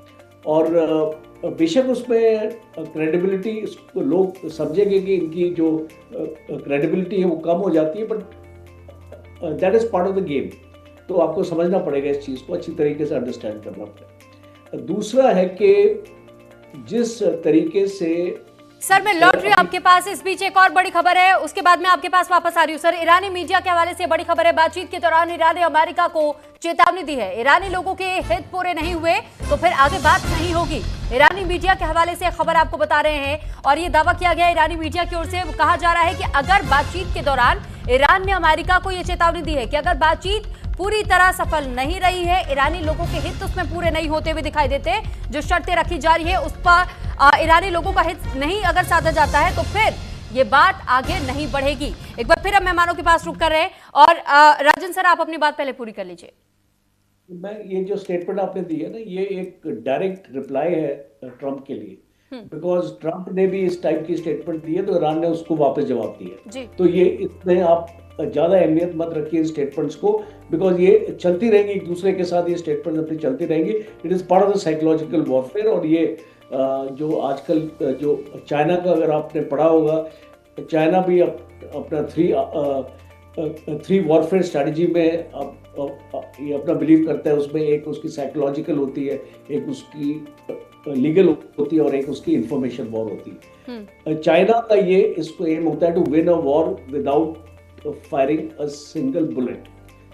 और बेशक उसमें क्रेडिबिलिटी लोग समझेंगे कि इनकी जो क्रेडिबिलिटी है वो कम हो जाती है, but that is part of the game. तो आपको समझना पड़ेगा, इस चीज़ को अच्छी तरीके से अंडरस्टैंड करना पड़ेगा। दूसरा है कि जिस तरीके से सर मैं लौट रही हूँ आपके पास, इस बीच एक और बड़ी खबर है, उसके बाद मैं आपके पास वापस आ रही हूँ। सर ईरानी मीडिया के हवाले से बड़ी खबर है, बातचीत के दौरान ईरान ने अमेरिका को चेतावनी दी है, ईरानी लोगों के हित पूरे नहीं हुए तो फिर आगे बात नहीं होगी। ईरानी मीडिया के हवाले से खबर आपको बता रहे हैं, और ये दावा किया गया ईरानी मीडिया की ओर से, कहा जा रहा है कि अगर बातचीत के दौरान ईरान ने अमेरिका को यह चेतावनी दी है कि अगर बातचीत पूरी तरह सफल नहीं रही है, ईरानी लोगों के हित उसमें पूरे नहीं होते हुए दिखाई देते, जो शर्तें रखी जा रही है उस पर ईरानी लोगों का हित नहीं अगर साधा जाता है तो फिर ये बात आगे नहीं बढ़ेगी। एक बार फिर हम मेहमानों के पास रुक कर रहे हैं, और राजन सर आप अपनी बात पहले पूरी कर लीजिए। मैं ये जो स्टेटमेंट आपने दी है ना, ये एक डायरेक्ट रिप्लाई है ट्रंप के लिए, बिकॉज ट्रंप ने भी इस टाइप की स्टेटमेंट दी है तो ईरान ने उसको वापस जवाब दिया। तो ये इसमें आप ज्यादा अहमियत मत रखिए इन स्टेटमेंट्स को, बिकॉज ये चलती रहेंगी एक दूसरे के साथ, ये स्टेटमेंट्स अपनी चलती रहेंगी। It is part of the psychological warfare. और ये जो आजकल जो चाइना का अगर आपने पढ़ा होगा, चाइना भी अपना थ्री वॉरफेयर स्ट्रैटेजी में ये अपना बिलीव करता है। उसमें एक उसकी साइकोलॉजिकल होती है, एक उसकी लीगल होती है और एक उसकी इंफॉर्मेशन वॉर होती है। चाइना का ये इसको एम होता है to win a war without firing a single bullet.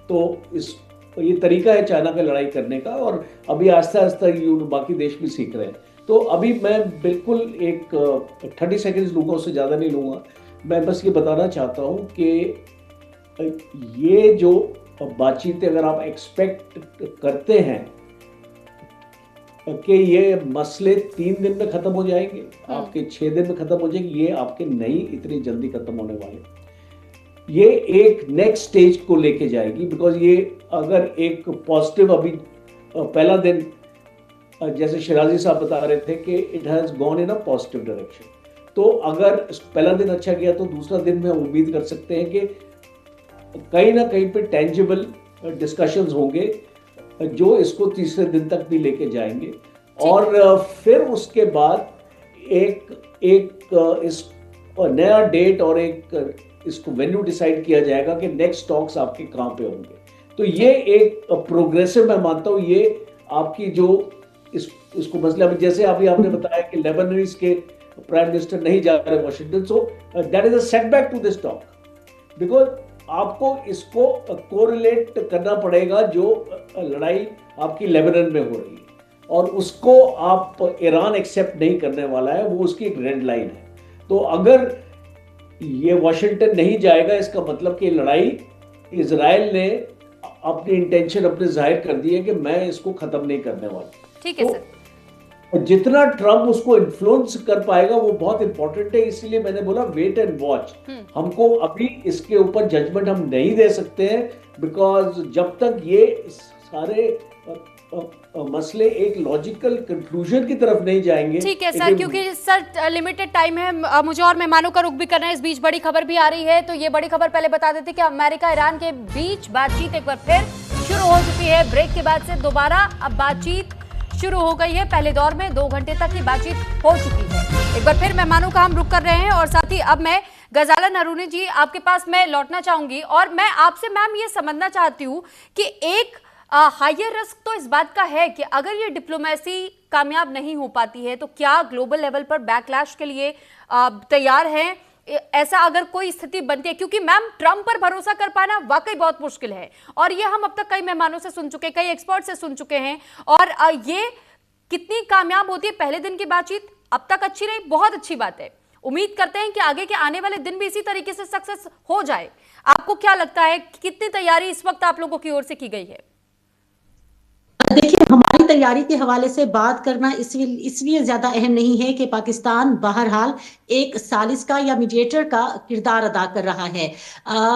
तो ये तरीका है चाइना का लड़ाई करने का, और अभी आहिस्ता आहिस्ता बाकी देश भी सीख रहे हैं। तो अभी मैं बिल्कुल एक 30 सेकेंड्स लूँगा, उससे ज़्यादा नहीं लूँगा। मैं बस ये बताना चाहता हूँ कि ये जो बातचीत अगर आप एक्सपेक्ट करते हैं कि ये मसले 3 दिन में ख़त्म हो जाएंगे, आपके 6 दिन में ख़त्म हो जाएंगे, ये आपके नहीं इतनी जल्दी ख़त्म होने वाले। ये एक नेक्स्ट स्टेज को लेके जाएगी, बिकॉज ये अगर एक पॉजिटिव अभी पहला दिन जैसे शिराजी साहब बता रहे थे कि it has gone in a positive direction, तो अगर पहला दिन अच्छा गया तो दूसरा दिन में उम्मीद कर सकते हैं कि कहीं ना कहीं पे टेंजिबल डिस्कशंस होंगे जो इसको तीसरे दिन तक भी लेके जाएंगे, और फिर उसके बाद एक इस नया डेट और एक इसको वेन्यू डिसाइड किया जाएगा कि नेक्स्ट टॉक्स आपके कहाँ पे होंगे। तो ये एक प्रोग्रेसिव मैं मानता हूँ, ये आपकी जो इसको मसला में, जैसे अभी आपने बताया कि लेबनानीज के प्राइम मिनिस्टर नहीं जा रहे Washington, so that is a setback to this talk, because आपको इसको कोरिलेट करना पड़ेगा जो लड़ाई आपकी लेबनान में हो रही है, और उसको आप ईरान एक्सेप्ट नहीं करने वाला है, वो उसकी एक रेड लाइन है। तो अगर ये वाशिंगटन नहीं जाएगा, इसका मतलब कि लड़ाई इजराइल ने अपनी इंटेंशन अपने जाहिर कर दी है कि मैं इसको खत्म नहीं करने वाला। ठीक है सर। और जितना ट्रम्प उसको इन्फ्लुएंस कर पाएगा वो बहुत इंपॉर्टेंट है। इसीलिए मैंने बोला वेट एंड वॉच। हमको अभी इसके ऊपर जजमेंट हम नहीं दे सकते हैं, बिकॉज जब तक ये सारे मसले एक लॉजिकल कंक्लूजन की तरफ नहीं जाएंगे। ठीक है सर, क्योंकि सर लिमिटेड टाइम है, मुझे और मेहमानों का रुख भी करना है। इस बीच बड़ी खबर भी आ रही है, तो ये बड़ी खबर पहले बता देते कि अमेरिका ईरान के बीच बातचीत एक बार फिर शुरू हो चुकी है। ब्रेक के बाद से दोबारा अब बातचीत शुरू हो गई है। पहले दौर में 2 घंटे तक की बातचीत हो चुकी है। एक बार फिर मेहमानों का हम रुख कर रहे हैं और साथ ही अब मैं गजाला नरूनी जी आपके पास मैं लौटना चाहूंगी और मैं आपसे मैम ये समझना चाहती हूँ कि एक हायर रिस्क तो इस बात का है कि अगर ये डिप्लोमेसी कामयाब नहीं हो पाती है तो क्या ग्लोबल लेवल पर बैकलैश के लिए तैयार हैं? ऐसा अगर कोई स्थिति बनती है, क्योंकि मैम ट्रंप पर भरोसा कर पाना वाकई बहुत मुश्किल है और ये हम अब तक कई मेहमानों से सुन चुके, कई एक्सपर्ट से सुन चुके हैं। और ये कितनी कामयाब होती है पहले दिन की बातचीत अब तक अच्छी रही, बहुत अच्छी बात है। उम्मीद करते हैं कि आगे के आने वाले दिन भी इसी तरीके से सक्सेस हो जाए। आपको क्या लगता है कितनी तैयारी इस वक्त आप लोगों की ओर से की गई है? देखिए, हमारी तैयारी के हवाले से बात करना इसलिए ज्यादा अहम नहीं है कि पाकिस्तान बहरहाल एक सालिस का या मीडिएटर का किरदार अदा कर रहा है।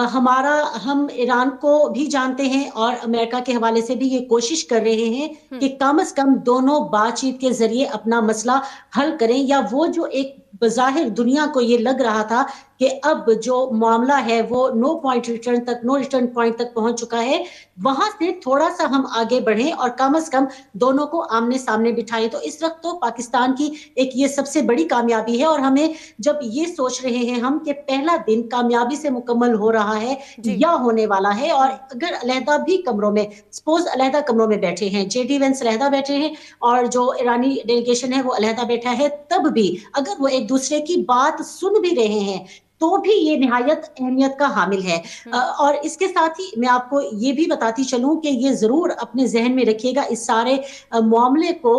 हम ईरान को भी जानते हैं और अमेरिका के हवाले से भी ये कोशिश कर रहे हैं कि कम से कम दोनों बातचीत के जरिए अपना मसला हल करें, या वो जो एक बज़ाहिर दुनिया को ये लग रहा था कि अब जो मामला है वो नो रिटर्न पॉइंट तक पहुंच चुका है, वहां से थोड़ा सा हम आगे बढ़ें और कम से कम दोनों को आमने सामने बिठाएं। तो इस वक्त तो पाकिस्तान की एक ये सबसे बड़ी कामयाबी है। और हमें जब ये सोच रहे हैं हम कि पहला दिन कामयाबी से मुकम्मल हो रहा है या होने वाला है, और अगर अलहदा भी कमरों में, सपोज अलहदा कमरों में बैठे हैं, जेडी वेंस अलहदा बैठे हैं और जो ईरानी डेलीगेशन है वो अलहदा बैठा है, तब भी अगर वो एक दूसरे की बात सुन भी रहे हैं तो भी ये निहायत अहमियत का हामिल है। और इसके साथ ही मैं आपको ये भी बताती चलूं कि ये जरूर अपने जहन में रखिएगा इस सारे मामले को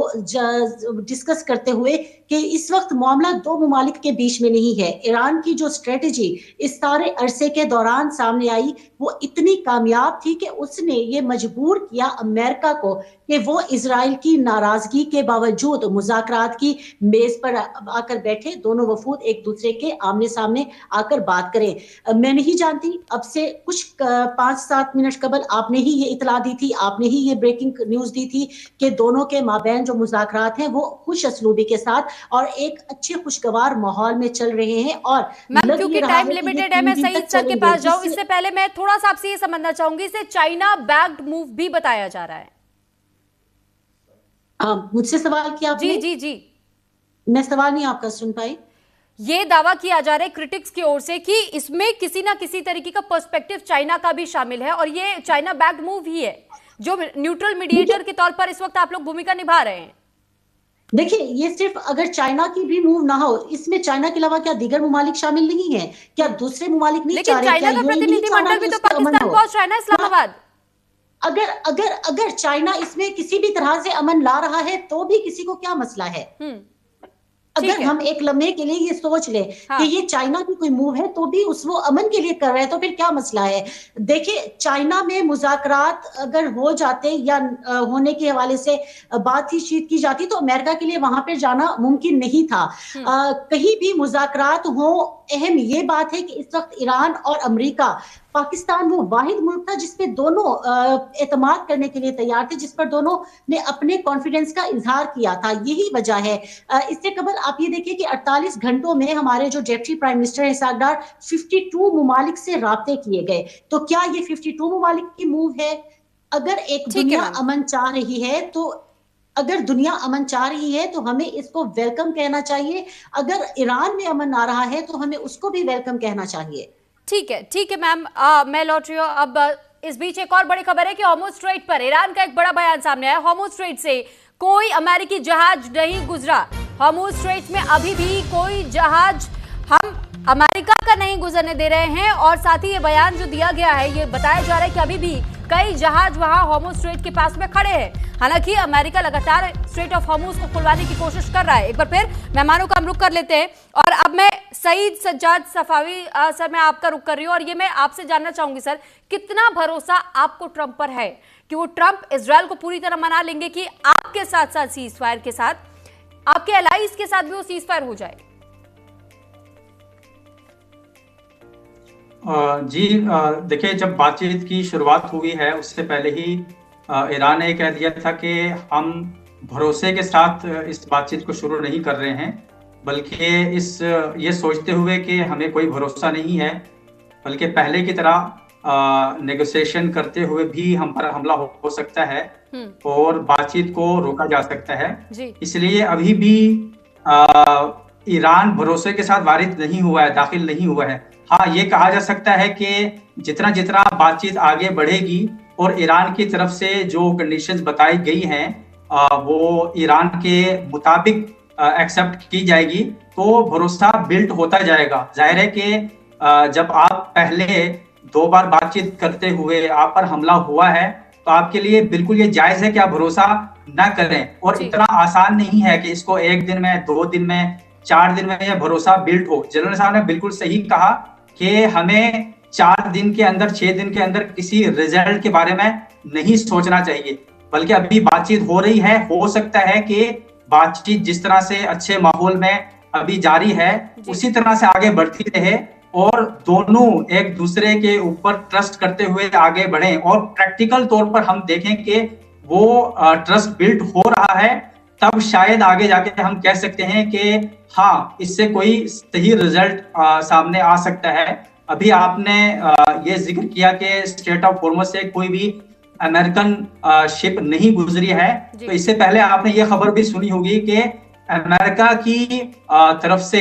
डिस्कस करते हुए कि इस वक्त मामला 2 मुमालिक के बीच में नहीं है। ईरान की जो स्ट्रेटेजी इस सारे अरसे के दौरान सामने आई वो इतनी कामयाब थी कि उसने ये मजबूर किया अमेरिका को कि वो इजराइल की नाराजगी के बावजूद मुज़ाकरात की मेज पर आकर बैठे, दोनों वफूद एक दूसरे के आमने सामने आकर बात करें। मैं नहीं जानती, अब से कुछ 5-7 मिनट कबल आपने ही ये इतला दी थी, आपने ही ये ब्रेकिंग न्यूज दी थी कि दोनों के माबैन जो मुज़ाकरात हैं वो खुश असलूबी के साथ और एक अच्छे खुशगवार माहौल में चल रहे हैं। और क्योंकि टाइम लिमिटेड है, मैं सईद सर के पास जाऊं, इससे पहले मैं थोड़ा सा आपसे ये समझना चाहूंगी, इसे चाइना बैक्ड मूव भी बताया जा रहा है। मुझसे सवाल किया आपने? जी, मैं सवाल नहीं आपका सुन पाई। ये दावा किया जा रहा है क्रिटिक्स की ओर से कि इसमें किसी ना किसी तरीके का पर्सपेक्टिव चाइना का भी शामिल है और ये चाइना बैक्ड मूव ही है जो न्यूट्रल मीडिएटर के तौर पर इस वक्त आप लोग भूमिका निभा रहे हैं। देखिए, ये सिर्फ अगर चाइना की भी मूव ना हो, इसमें चाइना के अलावा क्या दीगर मुमालिक शामिल नहीं है? क्या दूसरे मुमालिक नहीं चाह रहे? लेकिन चाइना का प्रतिनिधिमंडल भी तो पाकिस्तान पहुंच रहा है ना इस्लामाबाद। अगर चाइना इसमें किसी भी तरह से अमन ला रहा है तो भी किसी को क्या मसला है? अगर हम एक लम्हे के लिए ये सोच लें कि ये चाइना की कोई मूव है तो भी वो अमन के लिए कर रहे हैं, तो फिर क्या मसला है? देखिए, चाइना में मुज़ाकरात अगर हो जाते या होने के हवाले से बातचीत की जाती तो अमेरिका के लिए वहां पर जाना मुमकिन नहीं था। कहीं भी मुज़ाकरात हो, अहम ये बात है कि इस वक्त ईरान और अमेरिका, पाकिस्तान वो वाहिद मुल्क था जिसपे दोनों एतमाद करने के लिए तैयार थे, जिस पर दोनों ने अपने कॉन्फिडेंस का इजहार किया था। यही वजह है। इससे कबल आप ये देखिए कि 48 घंटों में हमारे जो डेप्टी प्राइम मिनिस्टर इसाकडार 52 मुमालिक से राब्ते किए गए। तो क्या ये 52 मुमालिक की मूव है? अगर एक दुनिया अमन चाह रही है तो हमें इसको वेलकम कहना चाहिए। अगर ईरान में अमन आ रहा है तो हमें उसको भी वेलकम कहना चाहिए। ठीक है मैम, मैं लौट रही हूँ। अब इस बीच एक और बड़ी खबर है कि हॉर्मुज़ स्ट्रेट पर ईरान का एक बड़ा बयान सामने आया। हॉर्मुज़ स्ट्रेट से कोई अमेरिकी जहाज नहीं गुजरा। हॉर्मुज़ स्ट्रेट में अभी भी कोई जहाज हम अमेरिका का नहीं गुजरने दे रहे हैं। और साथ ही ये बयान जो दिया गया है, ये बताया जा रहा है कि अभी भी कई जहाज वहां हॉर्मुज़ स्ट्रेट के पास में खड़े हैं। हालांकि अमेरिका लगातार स्ट्रेट ऑफ हॉर्मुज़ को खुलवाने की कोशिश कर रहा है। एक बार फिर मेहमानों का हम रुख कर लेते हैं और अब मैं सईद सज्जाद सफावी सर, मैं आपका रुख कर रही हूँ और ये मैं आपसे जानना चाहूंगी सर, कितना भरोसा आपको ट्रंप पर है कि वो ट्रंप इजरायल को पूरी तरह मना लेंगे कि आपके साथ साथ सीज फायर के साथ आपके एलाइज के साथ भी वो सीज फायर हो जाए? जी, देखिए, जब बातचीत की शुरुआत हुई है उससे पहले ही ईरान ने कह दिया था कि हम भरोसे के साथ इस बातचीत को शुरू नहीं कर रहे हैं, बल्कि ये सोचते हुए कि हमें कोई भरोसा नहीं है, बल्कि पहले की तरह नेगोशिएशन करते हुए भी हम पर हमला हो सकता है और बातचीत को रोका जा सकता है। इसलिए अभी भी ईरान भरोसे के साथ वारिद नहीं हुआ है, दाखिल नहीं हुआ है। हाँ, ये कहा जा सकता है कि जितना जितना बातचीत आगे बढ़ेगी और ईरान की तरफ से जो कंडीशंस बताई गई हैं वो ईरान के मुताबिक एक्सेप्ट की जाएगी, तो भरोसा बिल्ड होता जाएगा। जाहिर है कि जब आप पहले 2 बार बातचीत करते हुए आप पर हमला हुआ है, तो आपके लिए बिल्कुल ये जायज है कि आप भरोसा ना करें। और इतना आसान नहीं है कि इसको 1 दिन में, 2 दिन में, 4 दिन में यह भरोसा बिल्ड हो। जनरल साहब ने बिल्कुल सही कहा कि हमें 4 दिन के अंदर, 6 दिन के अंदर किसी रिजल्ट के बारे में नहीं सोचना चाहिए, बल्कि अभी बातचीत हो रही है। हो सकता है कि बातचीत जिस तरह से अच्छे माहौल में अभी जारी है उसी तरह से आगे बढ़ती रहे और दोनों एक दूसरे के ऊपर ट्रस्ट करते हुए आगे बढ़ें और प्रैक्टिकल तौर पर हम देखें कि वो ट्रस्ट बिल्ड हो रहा है, तब शायद आगे जाके हम कह सकते हैं कि हाँ, इससे कोई सही रिजल्ट सामने आ सकता है। अभी आपने ये जिक्र किया कि स्ट्रेट ऑफ हॉर्मुज़ से कोई भी अमेरिकन शिप नहीं गुजरी है, तो इससे पहले आपने ये खबर भी सुनी होगी कि अमेरिका की तरफ से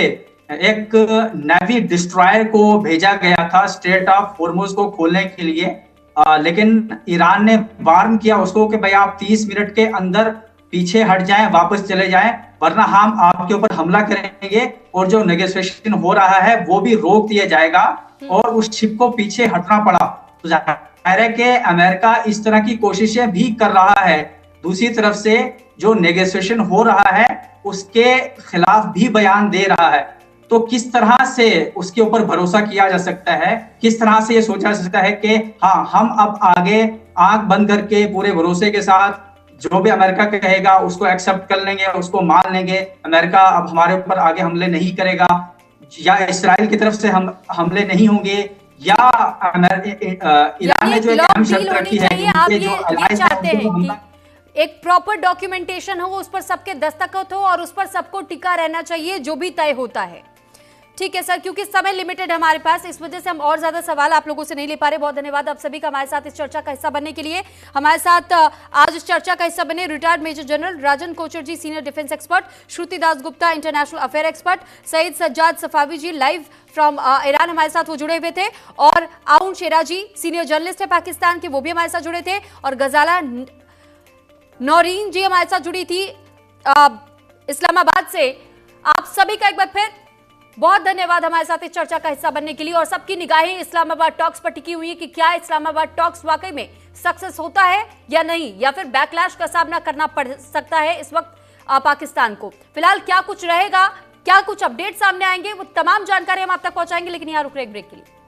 एक नेवी डिस्ट्रॉयर को भेजा गया था स्ट्रेट ऑफ हॉर्मुज़ को खोलने के लिए, लेकिन ईरान ने वार्न किया उसको कि भाई आप 30 मिनट के अंदर पीछे हट जाएं, वापस चले जाएं, वरना हम आपके ऊपर हमला करेंगे और जो नेगोशिएशन हो रहा है वो भी रोक दिया जाएगा। और उस शिप को पीछे हटना पड़ा। तो जाहिर है कि अमेरिका इस तरह की कोशिशें भी कर रहा है। दूसरी तरफ से जो नेगोशिएशन हो रहा है उसके खिलाफ भी बयान दे रहा है। तो किस तरह से उसके ऊपर भरोसा किया जा सकता है, किस तरह से ये सोचा जा सकता है कि हाँ, हम अब आगे आंख बंद करके पूरे भरोसे के साथ जो भी अमेरिका कहेगा उसको एक्सेप्ट कर लेंगे, उसको मान लेंगे, अमेरिका अब हमारे ऊपर आगे हमले नहीं करेगा, या इस्राइल की तरफ से हम हमले नहीं होंगे, या ईरान ने जो एक अहम शर्त रखी है कि जो अलायंस चाहते हैं कि एक प्रॉपर डॉक्यूमेंटेशन हो, उस पर सबके दस्तखत हो और उस पर सबको टिका रहना चाहिए जो भी तय होता है। ठीक है सर, क्योंकि समय लिमिटेड हमारे पास, इस वजह से हम और ज्यादा सवाल आप लोगों से नहीं ले पा रहे। बहुत धन्यवाद आप सभी का हमारे साथ इस चर्चा का हिस्सा बनने के लिए। हमारे साथ आज इस चर्चा का हिस्सा बने retired major general Rajan Kochar ji, senior defence expert, Shruti Das Gupta, international affair expert, Syed Sajjad Safavi ji live from Iran हमारे साथ वो जुड़े हुए थे, और आउन शेरा जी सीनियर जर्नलिस्ट है पाकिस्तान के, वो भी हमारे साथ जुड़े थे, और गजाला नौरीन जी हमारे साथ जुड़ी थी इस्लामाबाद से। आप सभी का एक बार फिर बहुत धन्यवाद हमारे साथ इस चर्चा का हिस्सा बनने के लिए। और सबकी निगाहें इस्लामाबाद टॉक्स पर टिकी हुई है कि क्या इस्लामाबाद टॉक्स वाकई में सक्सेस होता है या नहीं, या फिर बैकलैश का सामना करना पड़ सकता है इस वक्त पाकिस्तान को। फिलहाल क्या कुछ रहेगा, क्या कुछ अपडेट सामने आएंगे, वो तमाम जानकारी हम आप तक पहुंचाएंगे, लेकिन यहाँ रुक रहे एक ब्रेक के लिए।